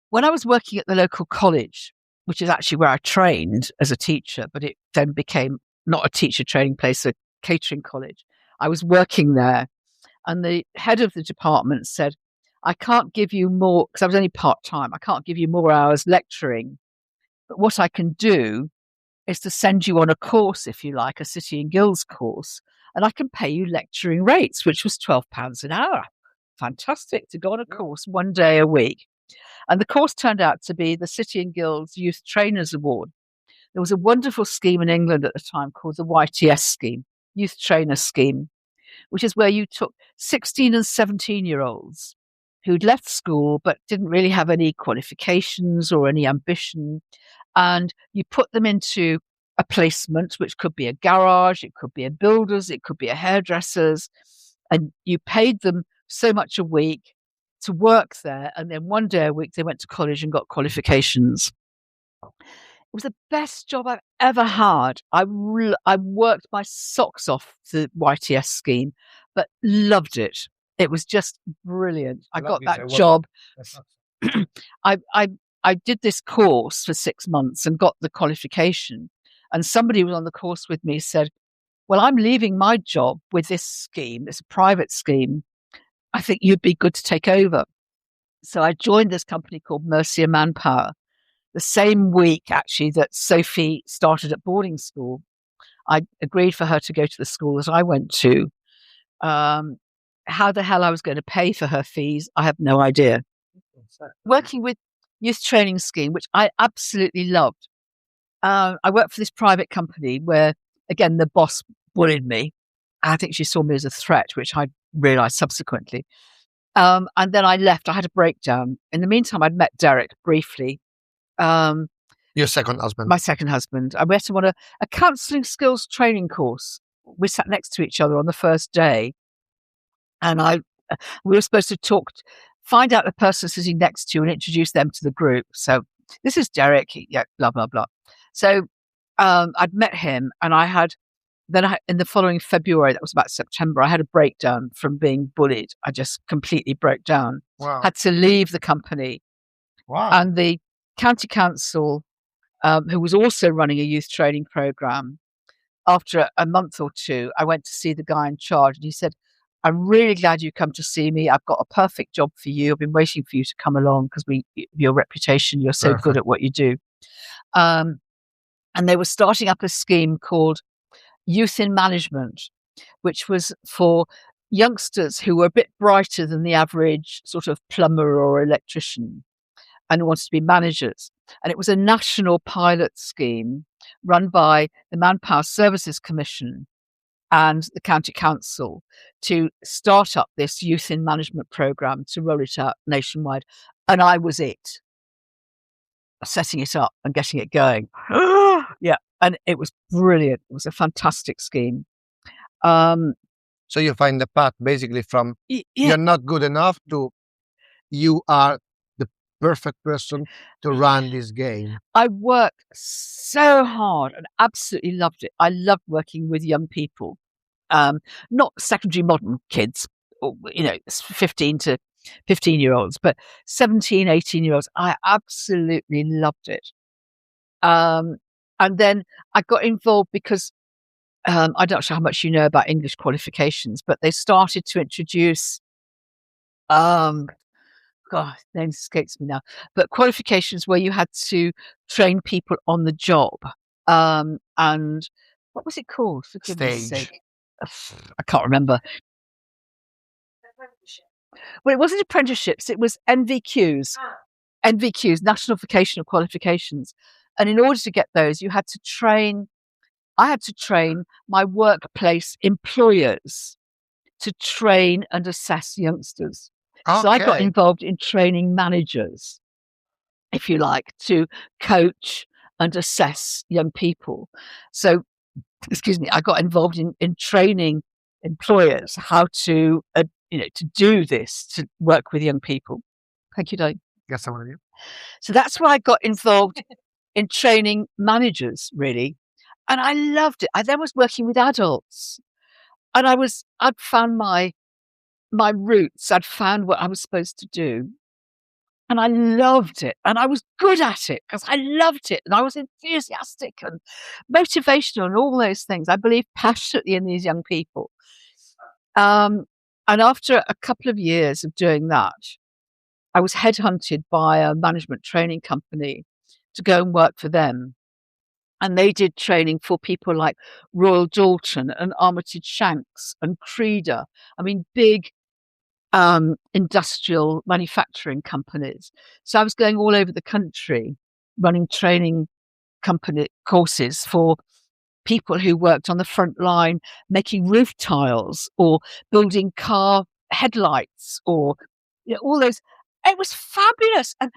when I was working at the local college, which is actually where I trained as a teacher, but it then became not a teacher training place, a catering college. I was working there, and the head of the department said, I can't give you more, because I was only part-time, I can't give you more hours lecturing. But what I can do is to send you on a course, if you like, a City and Guilds course, and I can pay you lecturing rates, which was £12 an hour. Fantastic to go on a course 1 day a week. And the course turned out to be the City and Guilds Youth Trainers Award. There was a wonderful scheme in England at the time called the YTS scheme, Youth Trainer Scheme, which is where you took 16 and 17-year-olds who'd left school but didn't really have any qualifications or any ambition, and you put them into a placement, which could be a garage, it could be a builder's, it could be a hairdresser's, and you paid them so much a week, to work there. And then one day a week, they went to college and got qualifications. It was the best job I've ever had. I worked my socks off the YTS scheme, but loved it. It was just brilliant. I got that job. I did this course for 6 months and got the qualification. And somebody who was on the course with me said, well, I'm leaving my job with this scheme. It's a private scheme. I think you'd be good to take over. So I joined this company called Mercia Manpower the same week, actually, that Sophie started at boarding school. I agreed for her to go to the school that I went to. How the hell I was going to pay for her fees, I have no idea. Working with youth training scheme, which I absolutely loved. I worked for this private company where, again, the boss bullied me. I think she saw me as a threat, which I realised subsequently. And then I left. I had a breakdown. In the meantime, I'd met Derek briefly. Your second husband? My second husband. I met him on a counselling skills training course. We sat next to each other on the first day. And we were supposed to find out the person sitting next to you and introduce them to the group. So this is Derek. Yeah, blah, blah, blah. So I'd met him, and in the following February, that was about September, I had a breakdown from being bullied. I just completely broke down. Wow. Had to leave the company. Wow. And the county council, who was also running a youth training program, after a month or two, I went to see the guy in charge, and he said, I'm really glad you come to see me. I've got a perfect job for you. I've been waiting for you to come along because your reputation, you're so good at what you do. And they were starting up a scheme called Youth in Management, which was for youngsters who were a bit brighter than the average sort of plumber or electrician and wanted to be managers. And it was a national pilot scheme run by the Manpower Services Commission and the County Council to start up this youth in management program to roll it out nationwide. And I was setting it up and getting it going. Yeah. And it was brilliant. It was a fantastic scheme. So you find the path basically from you're not good enough to you are the perfect person to run this game. I worked so hard and absolutely loved it. I loved working with young people. Not secondary modern kids, 15 to 15-year-olds, but 17, 18-year-olds. I absolutely loved it. And then I got involved because I'm not sure how much you know about English qualifications, but they started to introduce, name escapes me now, but qualifications where you had to train people on the job. And what was it called? For goodness sake. I can't remember. Well, it wasn't apprenticeships, it was NVQs. NVQs, National Vocational Qualifications. And in order to get those, I had to train my workplace employers to train and assess youngsters. Okay. So I got involved in training managers, if you like, to coach and assess young people. So I got involved in training employers how to, to do this, to work with young people. Thank you, Dave. Yes, I want you. So that's why I got involved in training managers, really. And I loved it. I then was working with adults, and I'd found my roots. I'd found what I was supposed to do. And I loved it. And I was good at it because I loved it. And I was enthusiastic and motivational and all those things. I believe passionately in these young people. And after a couple of years of doing that, I was headhunted by a management training company to go and work for them. And they did training for people like Royal Dalton and Armitage Shanks and Crete. I mean, big industrial manufacturing companies. So I was going all over the country running training company courses for people who worked on the front line making roof tiles or building car headlights or all those. It was fabulous. And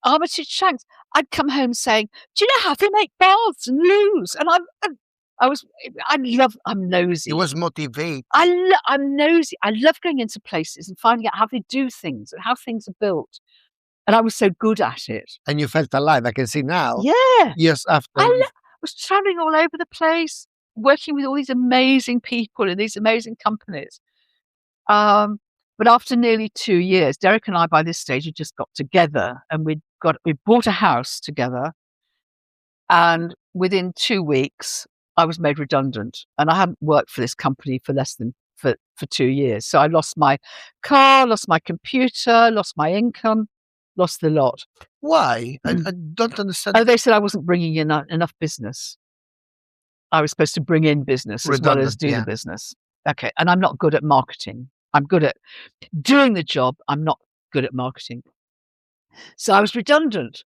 Armitage Shanks, I'd come home saying, do you know how they make baths and loos? And I'm nosy. It was motivating. I'm nosy. I love going into places and finding out how they do things and how things are built. And I was so good at it. And you felt alive. I can see now. Yeah. Years after. I was traveling all over the place, working with all these amazing people in these amazing companies. But after nearly 2 years, Derek and I, by this stage, had just got together and we bought a house together. And within 2 weeks, I was made redundant. And I hadn't worked for this company for less than for 2 years. So I lost my car, lost my computer, lost my income, lost the lot. Why? I don't understand. Oh, they said I wasn't bringing in enough business. I was supposed to bring in business as well as do the business. Okay. And I'm not good at marketing. I'm good at doing the job. I'm not good at marketing. So I was redundant.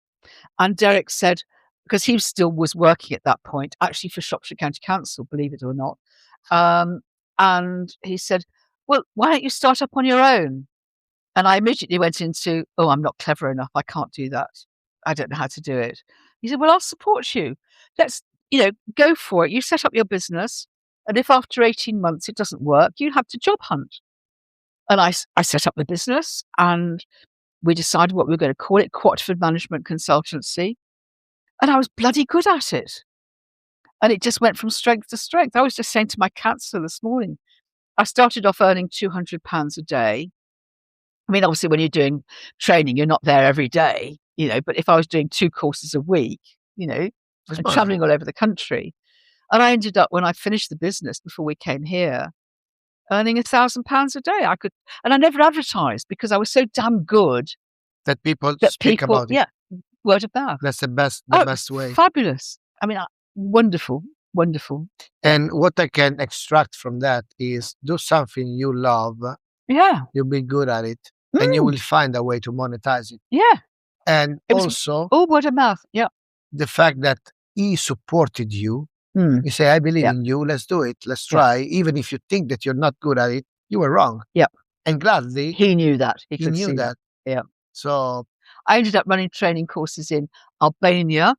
And Derek said, because he still was working at that point, actually for Shropshire County Council, believe it or not. And he said, well, why don't you start up on your own? And I immediately went into, oh, I'm not clever enough. I can't do that. I don't know how to do it. He said, well, I'll support you. Let's, go for it. You set up your business. And if after 18 months it doesn't work, you have to job hunt. And I set up the business and we decided what we were going to call it, Quatford Management Consultancy. And I was bloody good at it. And it just went from strength to strength. I was just saying to my counsellor this morning, I started off earning £200 a day. I mean, obviously, when you're doing training, you're not there every day, but if I was doing 2 courses a week, and traveling all over the country, and I ended up, when I finished the business before we came here, earning £1,000 a day. And I never advertised because I was so damn good that people speak about it. Yeah, word of mouth. That's the best way. Fabulous. I mean, wonderful, wonderful. And what I can extract from that is do something you love. Yeah. You'll be good at it. And you will find a way to monetize it. Yeah. And also, all word of mouth. Yeah. The fact that he supported you. You say, I believe in you. Let's do it. Let's try. Even if you think that you're not good at it, you were wrong. Yeah. And gladly, he knew that. He knew that. Yeah. So I ended up running training courses in Albania,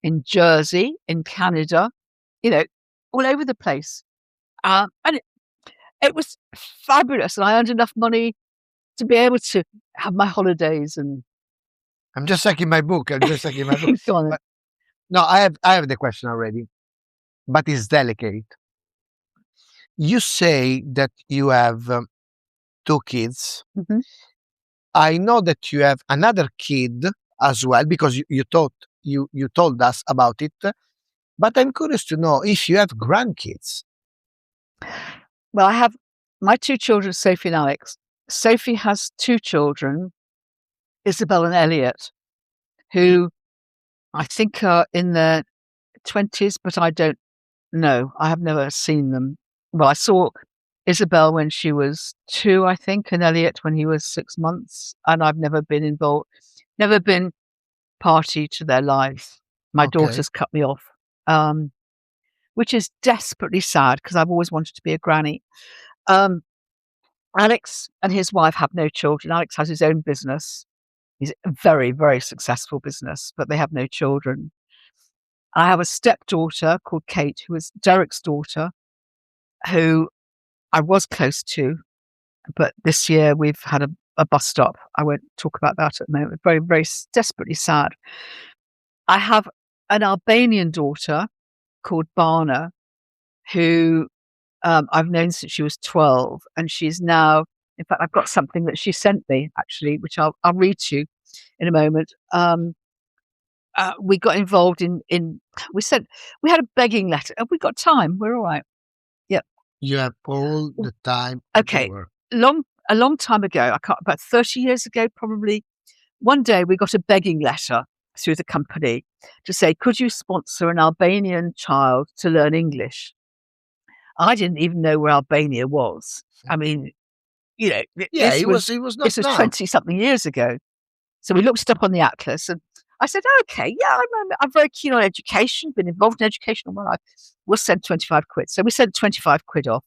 in Jersey, in Canada, all over the place. And it was fabulous. And I earned enough money to be able to have my holidays. And I'm just checking my book. Go on. No, I have the question already, but it's delicate. You say that you have 2 kids. Mm-hmm. I know that you have another kid as well because you told us about it. But I'm curious to know if you have grandkids. Well, I have my 2 children, Sophie and Alex. Sophie has 2 children, Isabel and Elliot, who I think are in their 20s, but I don't know. I have never seen them. Well, I saw Isabel when she was 2, I think, and Elliot when he was 6 months. And I've never been involved, never been party to their lives. My daughter's cut me off, which is desperately sad because I've always wanted to be a granny. Alex and his wife have no children. Alex has his own business. He's a very, very successful business, but they have no children. I have a stepdaughter called Kate, who is Derek's daughter, who I was close to, but this year we've had a bus stop. I won't talk about that at the moment. Very, very desperately sad. I have an Albanian daughter called Barna, who I've known since she was 12, and she's now, in fact, I've got something that she sent me, actually, which I'll read to you in a moment. We got involved in we had a begging letter. Have we got time? We're all right. Yep. You have all the time. Okay. A long time ago, about 30 years ago, probably, one day we got a begging letter through the company to say, could you sponsor an Albanian child to learn English? I didn't even know where Albania was. I mean, it was not. This was 20-something years ago. So we looked it up on the atlas, and I said, okay, yeah, I'm very keen on education, been involved in education all my life. We'll send 25 quid. So we sent 25 quid off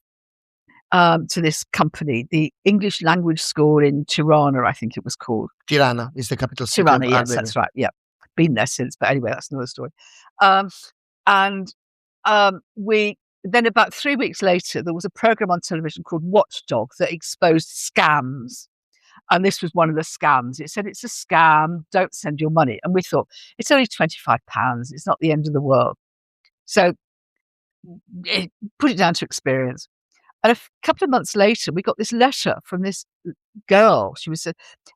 to this company, the English language school in Tirana, I think it was called. Tirana is the capital city. Tirana, yes, that's right. Yeah. Been there since, but anyway, that's another story. And Then about 3 weeks later, there was a program on television called Watchdog that exposed scams. And this was one of the scams. It said, it's a scam, don't send your money. And we thought, it's only £25. It's not the end of the world. So put it down to experience. And a couple of months later, we got this letter from this girl. She was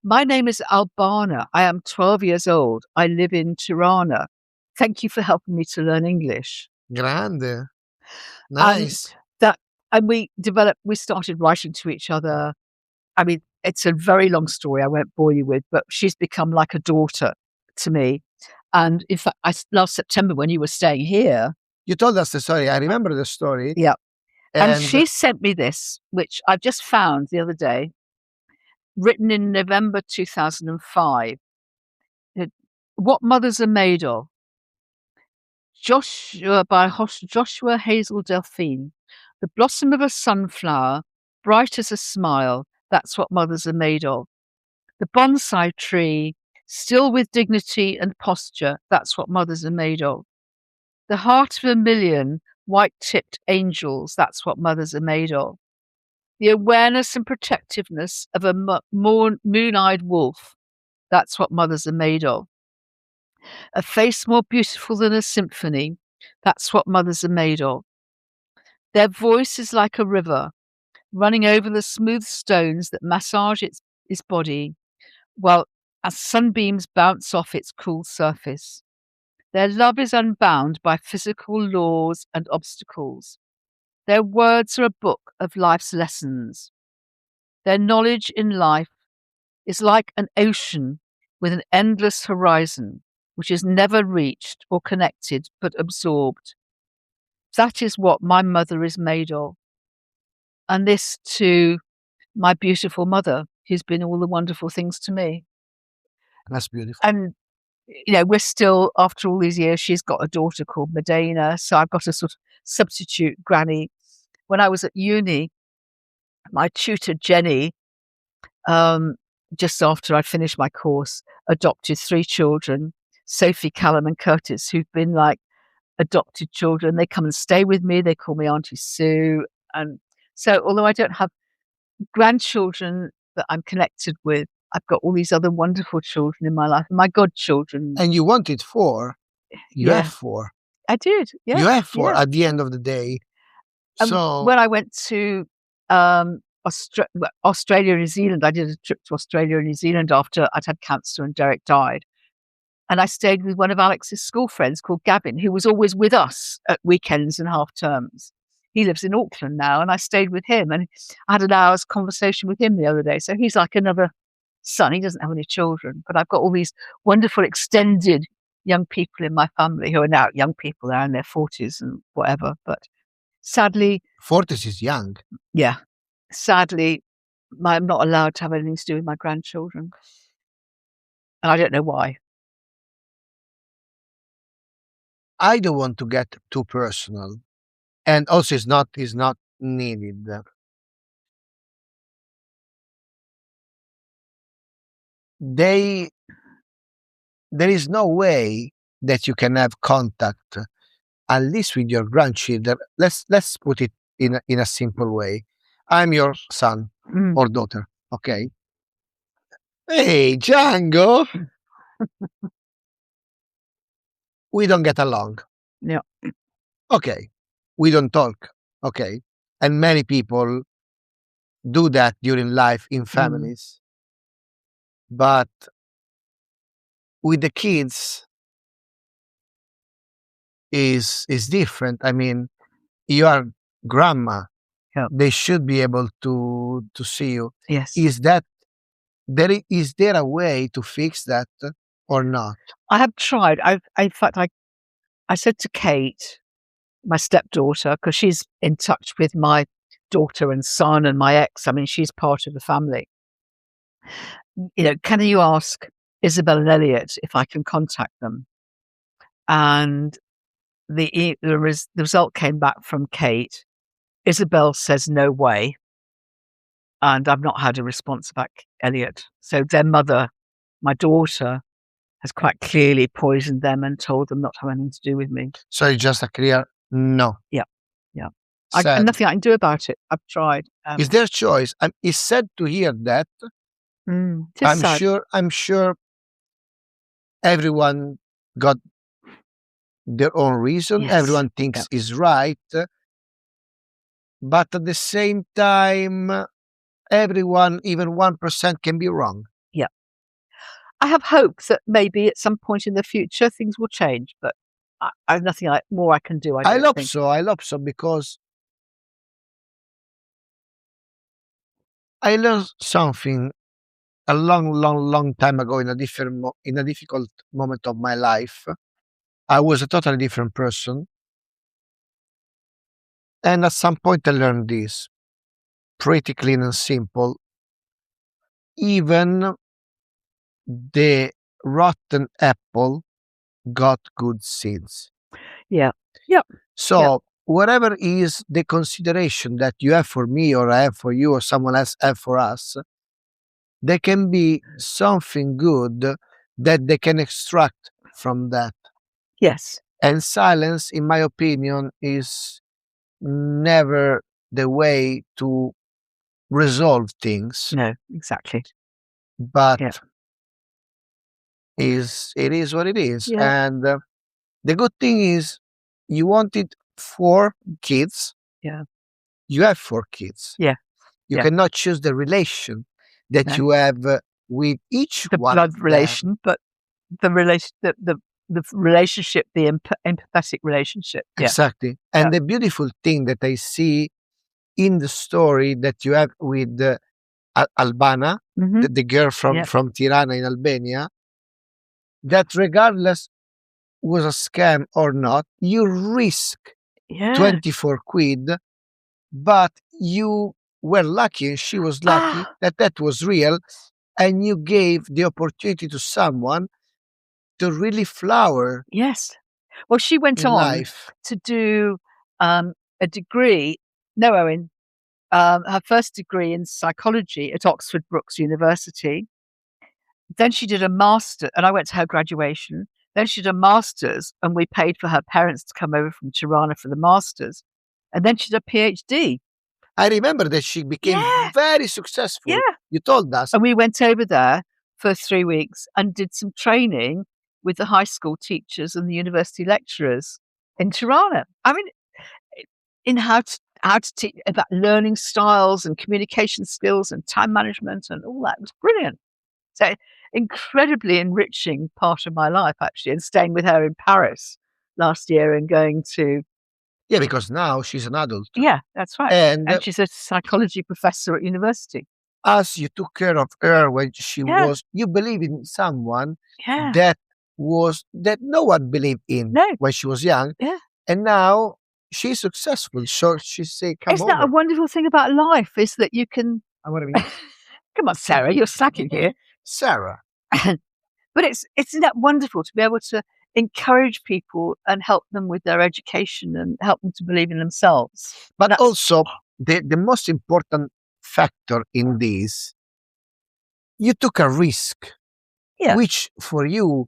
my name is Albana. I am 12 years old. I live in Tirana. Thank you for helping me to learn English. Grande. Nice. And we started writing to each other. I mean, it's a very long story I won't bore you with, but she's become like a daughter to me. And in fact, last September when you were staying here. You told us the story. I remember the story. Yeah. And she sent me this, which I've just found the other day, written in November 2005. What Mothers Are Made Of. By Joshua Hazel Delphine. The blossom of a sunflower, bright as a smile. That's what mothers are made of. The bonsai tree, still with dignity and posture. That's what mothers are made of. The heart of a million white-tipped angels. That's what mothers are made of. The awareness and protectiveness of a moon-eyed wolf. That's what mothers are made of. A face more beautiful than a symphony. That's what mothers are made of. Their voice is like a river, running over the smooth stones that massage its body, while as sunbeams bounce off its cool surface. Their love is unbound by physical laws and obstacles. Their words are a book of life's lessons. Their knowledge in life is like an ocean with an endless horizon, which is never reached or connected, but absorbed. That is what my mother is made of. And this to my beautiful mother, who's been all the wonderful things to me. That's beautiful. And, we're still, after all these years, she's got a daughter called Medina. So I've got a sort of substitute granny. When I was at uni, my tutor, Jenny, just after I finished my course, adopted 3 children, Sophie, Callum and Curtis, who've been like adopted children. They come and stay with me. They call me Auntie Sue. And so although I don't have grandchildren that I'm connected with, I've got all these other wonderful children in my life, my godchildren. And you wanted 4. You have 4. I did, yeah. You have 4 at the end of the day. So when I went to Australia and New Zealand, I did a trip to Australia and New Zealand after I'd had cancer and Derek died. And I stayed with one of Alex's school friends called Gavin, who was always with us at weekends and half terms. He lives in Auckland now, and I stayed with him. And I had an hour's conversation with him the other day. So he's like another son. He doesn't have any children, but I've got all these wonderful extended young people in my family who are now young people. They're in their 40s and whatever. But sadly, 40s is young. Yeah. Sadly, I'm not allowed to have anything to do with my grandchildren. And I don't know why. I don't want to get too personal. And also it's not needed. There is no way that you can have contact, at least with your grandchildren. Let's put it in a simple way. I'm your son or daughter, okay? Hey, Django! We don't get along. Yeah. Okay. We don't talk. Okay. And many people do that during life in families. But with the kids is different. I mean, you are grandma. Yeah. They should be able to see you. Yes. Is there a way to fix that or not? I have tried. In fact, I said to Kate, my stepdaughter, because she's in touch with my daughter and son and my ex. I mean, she's part of the family. Can you ask Isabel and Elliot if I can contact them? And the result came back from Kate. Isabel says no way. And I've not had a response about Elliot. So their mother, my daughter, has quite clearly poisoned them and told them not to have anything to do with me. So it's just a clear No. Yeah. Sad. Nothing I can do about it. I've tried. It's their choice. It's sad to hear that. It is sad. I'm sure everyone got their own reason. Yes. Everyone thinks is right. But at the same time, everyone, even 1% can be wrong. Yeah. I have hope that maybe at some point in the future things will change, but I have nothing more I can do. I hope so because I learned something a long time ago in a difficult moment of my life. I was a totally different person. And at some point I learned this pretty clean and simple. Even the rotten apple got good seeds. Yeah. Yep. So whatever is the consideration that you have for me or I have for you or someone else have for us, there can be something good that they can extract from that. Yes. And silence, in my opinion, is never the way to resolve things. No, exactly. But it is what it is. Yeah. And the good thing is you wanted 4 kids. Yeah. You have 4 kids. Yeah. You cannot choose the relation that you have with each the one. The blood relation, but the relation, the relationship, the empathetic relationship. Exactly. And the beautiful thing that I see in the story that you have with Albana, the girl from Tirana in Albania, that regardless was a scam or not, you risk 24 quid, but you were lucky and she was lucky that was real, and you gave the opportunity to someone to really flower. Yes. Well, she went on life. to do a degree. No, Owen, her first degree in psychology at Oxford Brookes University. Then she did a master, and I went to her graduation. Then she did a master's, and we paid for her parents to come over from Tirana for the master's. And then she did a PhD. I remember that she became very successful. Yeah. You told us. And we went over there for 3 weeks and did some training with the high school teachers and the university lecturers in Tirana. I mean, in how to teach about learning styles and communication skills and time management and all that. It was brilliant. So incredibly enriching part of my life, actually, and staying with her in Paris last year and going to... Yeah, because now she's an adult. Yeah, that's right. And she's a psychology professor at university. As you took care of her when she was, you believe in someone that no one believed in when she was young. Yeah. And now she's successful. So she say, come Isn't that a wonderful thing about life, is that you can... Come on, Sarah, you're slacking here. Sarah. But isn't that wonderful to be able to encourage people and help them with their education and help them to believe in themselves? But also, the most important factor in this, you took a risk, which for you,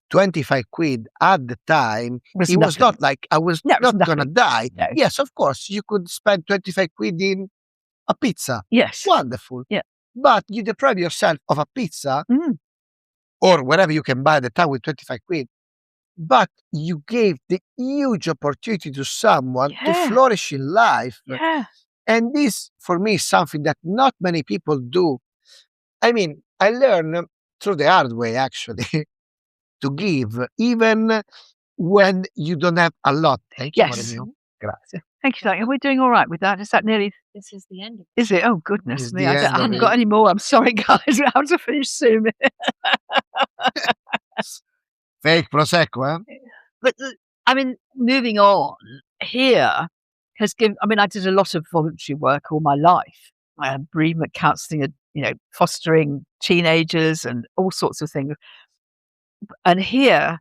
25 quid at the time, it was not like I was not going to die. No. Yes, of course, you could spend 25 quid in a pizza. Yes. Wonderful. Yeah. But you deprive yourself of a pizza or whatever you can buy at the time with 25 quid. But you gave the huge opportunity to someone to flourish in life. Yeah. And this, for me, is something that not many people do. I mean, I learned through the hard way, actually, to give, even when you don't have a lot. Thank you, Mario. Grazie. Thank you, Are we doing all right with that? Is that nearly... This is the end. Is it? Oh, goodness me. I haven't got any more. I'm sorry, guys. We have to finish soon. Fake Prosecco, eh? But, I mean, moving on, here has given... I mean, I did a lot of voluntary work all my life. I had bereavement counselling, fostering teenagers and all sorts of things. And here,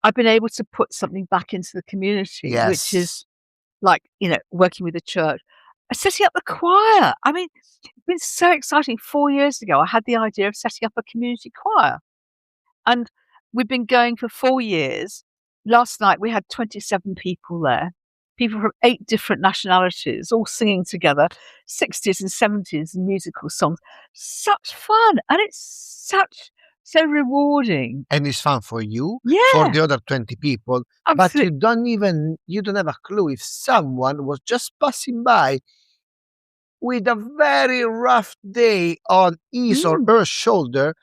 I've been able to put something back into the community, which is like, working with the church, setting up the choir. I mean, it's been so exciting. 4 years ago, I had the idea of setting up a community choir. And we've been going for 4 years. Last night, we had 27 people there. people from 8 different nationalities all singing together, 60s and 70s musical songs. Such fun, and it's so rewarding. And it's fun for you, Yeah, for the other 20 people, but absolutely. you don't have a clue if someone was just passing by with a very rough day on his or her shoulder.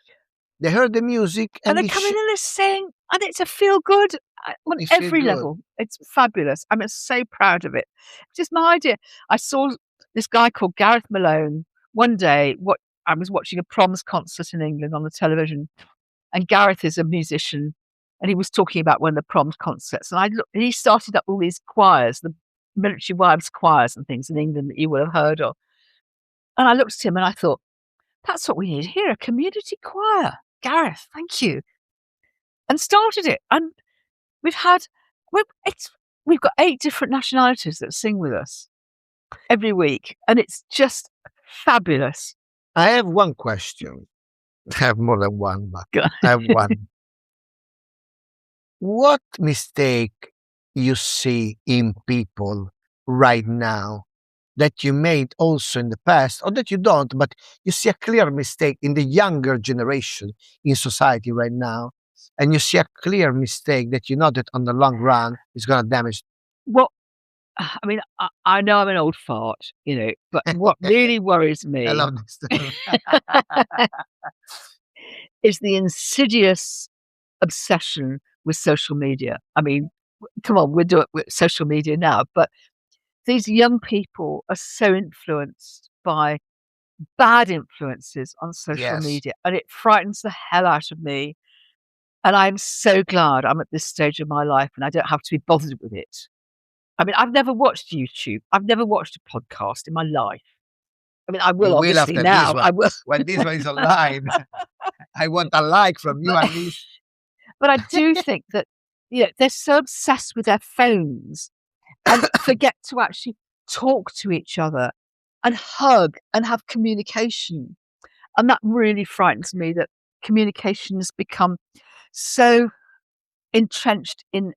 They heard the music And and they come in and they sing, and it's a feel good on It feel every good. level. It's fabulous. I'm so proud of it. It's just my idea. I saw this guy called Gareth Malone one day. I was watching a proms concert in England on the television, and Gareth is a musician, and he was talking about one of the proms concerts. And and he started up all these choirs, the military wives choirs and things in England that you will have heard of. And I looked at him and I thought, that's what we need here, a community choir. Gareth, thank you. And started it. And we've got 8 different nationalities that sing with us every week. And it's just fabulous. I have one question. I have more than one, but I have one. What mistake you see in people right now that you made also in the past, or that you don't, but you see a clear mistake in the younger generation in society right now, and you see a clear mistake that you know that on the long run is going to damage? What I mean, I know I'm an old fart, but what really worries I me love this. is the insidious obsession with social media. I mean, come on, we're doing it with social media now, but these young people are so influenced by bad influences on social Yes. media, and it frightens the hell out of me. And I'm so glad I'm at this stage of my life and I don't have to be bothered with it. I mean, I've never watched YouTube. I've never watched a podcast in my life. I mean, I will You will obviously after now. this one. I will. When this one is online, I want a like from you at least. But I do think that they're so obsessed with their phones and forget to actually talk to each other and hug and have communication. And that really frightens me, that communication has become so entrenched in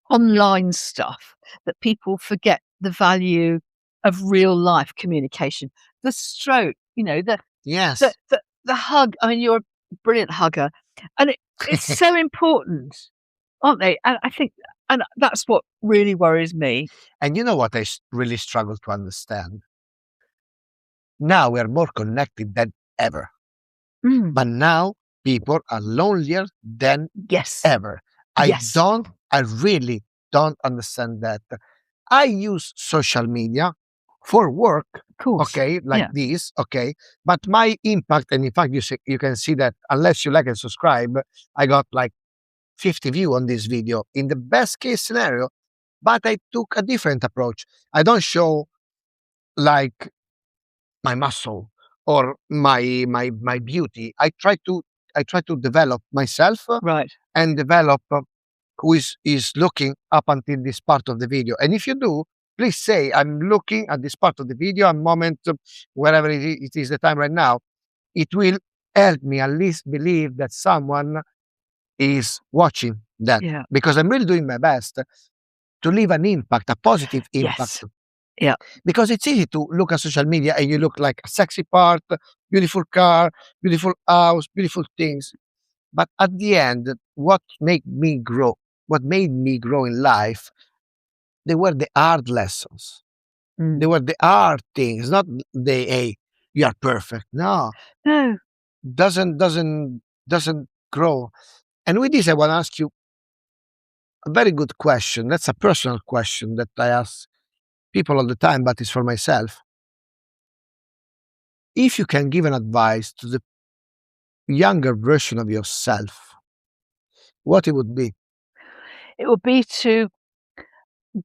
online stuff that people forget the value of real life communication. The stroke, Yes. the hug. I mean, you're a brilliant hugger, and it's so important, aren't they? And I think, and that's what really worries me. And you know what I really struggle to understand? Now we are more connected than ever. But now people are lonelier than Yes. ever. Yes. I really don't understand that. I use social media for work, Of course. okay, like this, okay. But my impact, and in fact, you can see that unless you like and subscribe, I got like 50 views on this video in the best case scenario. But I took a different approach. I don't show like my muscle or my beauty. I try to develop myself Right. and develop who is looking up until this part of the video. And if you do, please say I'm looking at this part of the video, a moment, wherever it is the time right now. It will help me at least believe that someone is watching that, Yeah. because I'm really doing my best to leave an impact, a positive impact. Yes. Yeah. Because it's easy to look at social media and you look like a sexy part, beautiful car, beautiful house, beautiful things. But at the end, what made me grow in life, they were the hard lessons. They were the hard things, not the, hey, you are perfect. No, doesn't grow. And with this, I want to ask you a very good question. That's a personal question that I ask people all the time, but it's for myself. If you can give an advice to the younger version of yourself, what it would be? It would be to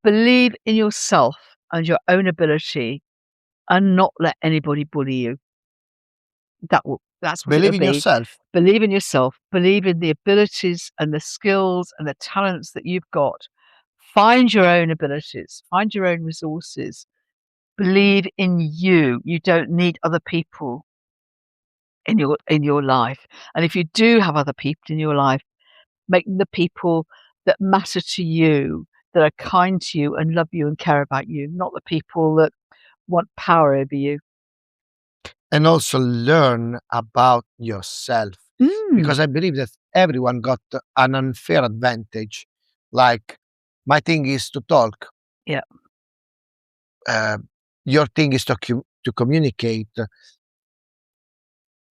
believe in yourself and your own ability and not let anybody bully you. That's what it Believe would in be. yourself. Believe in yourself. Believe in the abilities and the skills and the talents that you've got. Find your own abilities. Find your own resources. Believe in you. You don't need other people in your life. And if you do have other people in your life, make them the people that matter to you. that are kind to you and love you and care about you, not the people that want power over you. And also learn about yourself. Because I believe that everyone got an unfair advantage. Like, my thing is to talk. Yeah. Your thing is to communicate.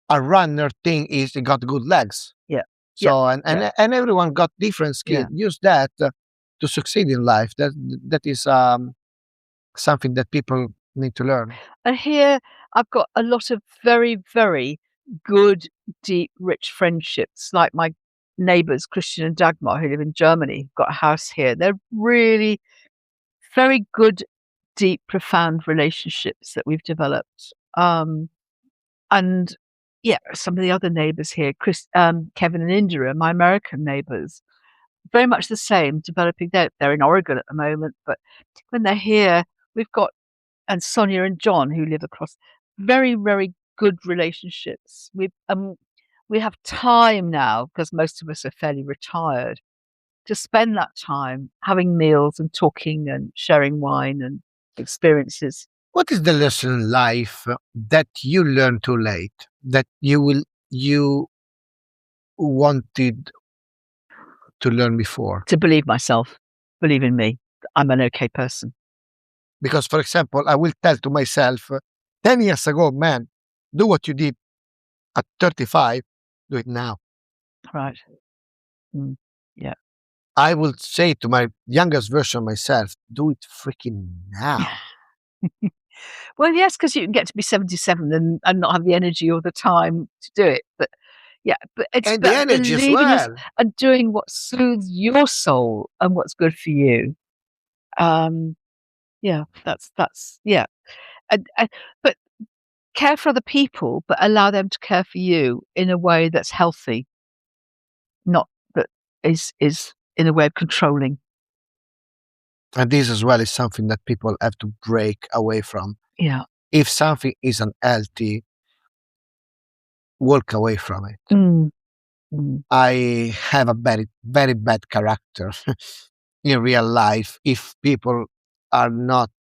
A runner thing is he got good legs. Yeah. So and everyone got different skills. Yeah. Use that to succeed in life. That is something that people need to learn. And here I've got a lot of very, very good, deep, rich friendships, like my neighbours, Christian and Dagmar, who live in Germany, got a house here. They're really very good, deep, profound relationships that we've developed. And yeah, some of the other neighbours here, Kevin and Indira, my American neighbours, very much the same, developing. They're in Oregon at the moment, but when they're here, we've got, and Sonia and John, who live across, very, very good relationships. We have time now, because most of us are fairly retired, to spend that time having meals and talking and sharing wine and experiences. What is the lesson in life that you learned too late that you wanted to learn before? To believe myself, believe in me. I'm an okay person. Because, for example, I will tell to myself, 10 years ago, man, do what you did at 35, do it now. Right. Yeah. I will say to my youngest version of myself, do it freaking now. Well, yes, because you can get to be 77 and not have the energy or the time to do it. But yeah, but it's And the about energy as believing well. and doing what soothes your soul and what's good for you. Yeah, that's yeah. But care for other people, but allow them to care for you in a way that's healthy, not that is in a way of controlling. And this as well is something that people have to break away from. Yeah. If something is unhealthy, walk away from it. I have a very, very bad character in real life. If people are not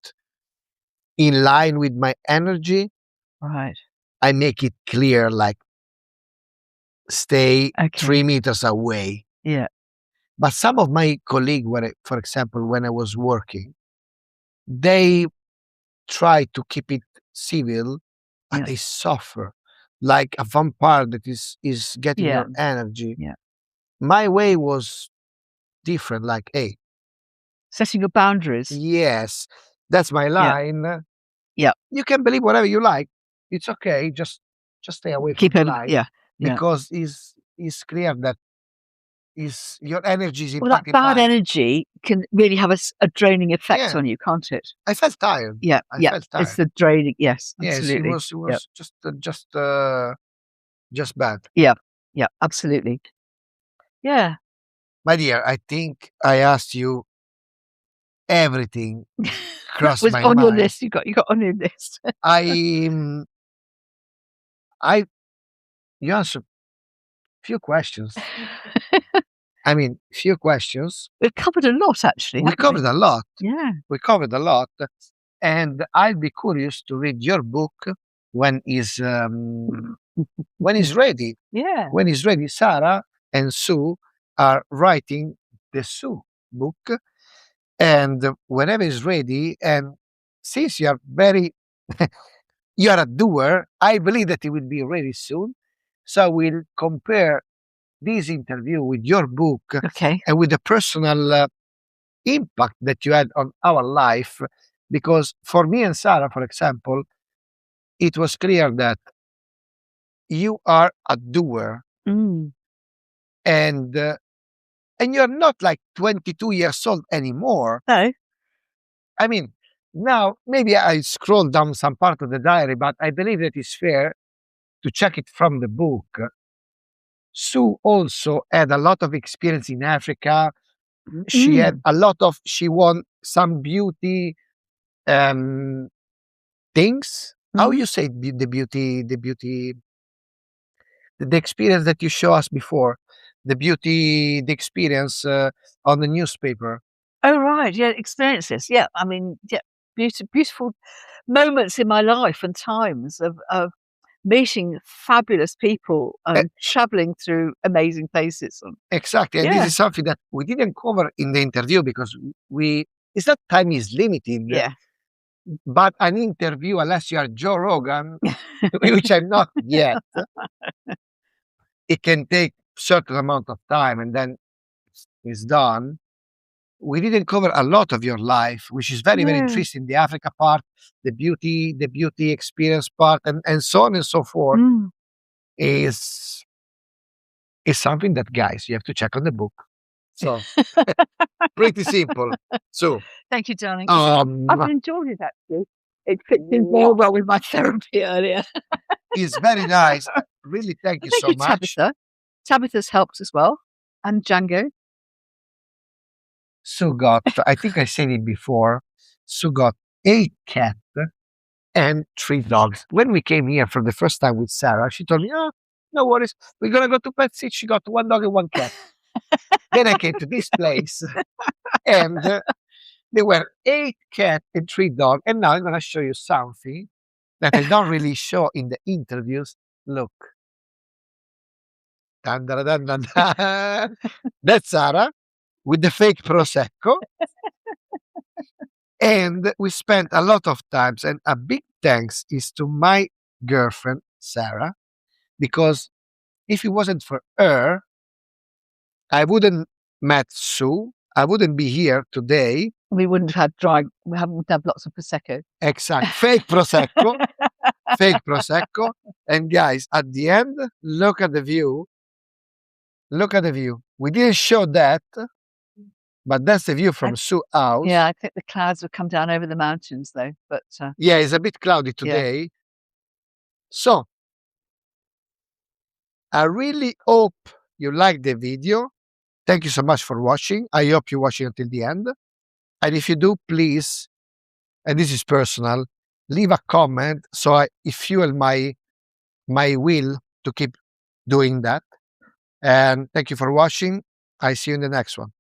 in line with my energy, Right. I make it clear, like, stay Okay. 3 meters away. Yeah. But some of my colleagues, for example, when I was working, they try to keep it civil, but they suffer like a vampire that is getting your energy. Yeah. My way was different. Like, hey, setting your boundaries. Yes, that's my line. Yeah. You can believe whatever you like. It's okay. Just stay away from the line. Yeah. Because it's clear that your energy is impacting. Well, that bad energy can really have a draining effect on you, can't it? I felt tired. Yeah. I felt tired. It's the draining. Yes, Yes, absolutely. it was just bad. Yeah. Yeah. Absolutely. Yeah. My dear, I think I asked you everything. Crossed was my on mind. your list. You got on your list. You answered few questions. I mean, few questions. We've covered a lot, actually. We covered a lot. Yeah. We covered a lot. And I'll be curious to read your book when is ready. Yeah. When it's ready, Sarah and Sue are writing the Sue book. And whenever it's ready, and since you are you are a doer, I believe that it will be ready soon. So we'll compare this interview with your book, and with the personal impact that you had on our life. Because for me and Sarah, for example, it was clear that you are a doer, and you're not like 22 years old anymore. No. I mean, now maybe I scrolled down some part of the diary, but I believe that it's fair to check it from the book. Sue also had a lot of experience in Africa. She won some beauty things. How you say the beauty, the experience that you show us before, the experience on the newspaper. Oh, right, yeah, experiences, yeah, I mean, yeah, beautiful moments in my life and times of meeting fabulous people E and travelling through amazing places and exactly, and this yeah, is something that we didn't cover in the interview because we it's not time is limited, yeah. but an interview, unless you are Joe Rogan, which I'm not yet, it can take certain amount of time and then it's done. We didn't cover a lot of your life, which is very, very No. interesting. The Africa part, the beauty experience part, and so on and so forth Mm. is is something that, guys, you have to check on the book. So pretty simple. So Thank you, darling. I've enjoyed it, actually. It fits in very well with my therapy earlier. it's very nice. Really, thank you Thank so you, much. Tabitha. Tabitha's helped as well, and Django. Sue got, I think I said it before, Sue got 8 cats and 3 dogs. When we came here for the first time with Sarah, she told me, "Oh, no worries. We're gonna go to Pet City." She got 1 dog and 1 cat. Then I came to this place and there were 8 cats and 3 dogs. And now I'm gonna show you something that I don't really show in the interviews. Look. Dun, dun, dun, dun, dun. That's Sarah with the fake prosecco. And we spent a lot of times, and a big thanks is to my girlfriend, Sarah, because if it wasn't for her, I wouldn't met Sue. I wouldn't be here today. We wouldn't have lots of prosecco. Exact. Fake prosecco. Fake prosecco. And guys, at the end, look at the view. Look at the view. We didn't show that, but that's the view from Sue's house. Yeah, I think the clouds have come down over the mountains, though. But yeah, it's a bit cloudy yeah. today. So I really hope you liked the video. Thank you so much for watching. I hope you watch it until the end. And if you do, please, and this is personal, leave a comment so it fuel my will to keep doing that. And thank you for watching. I see you in the next one.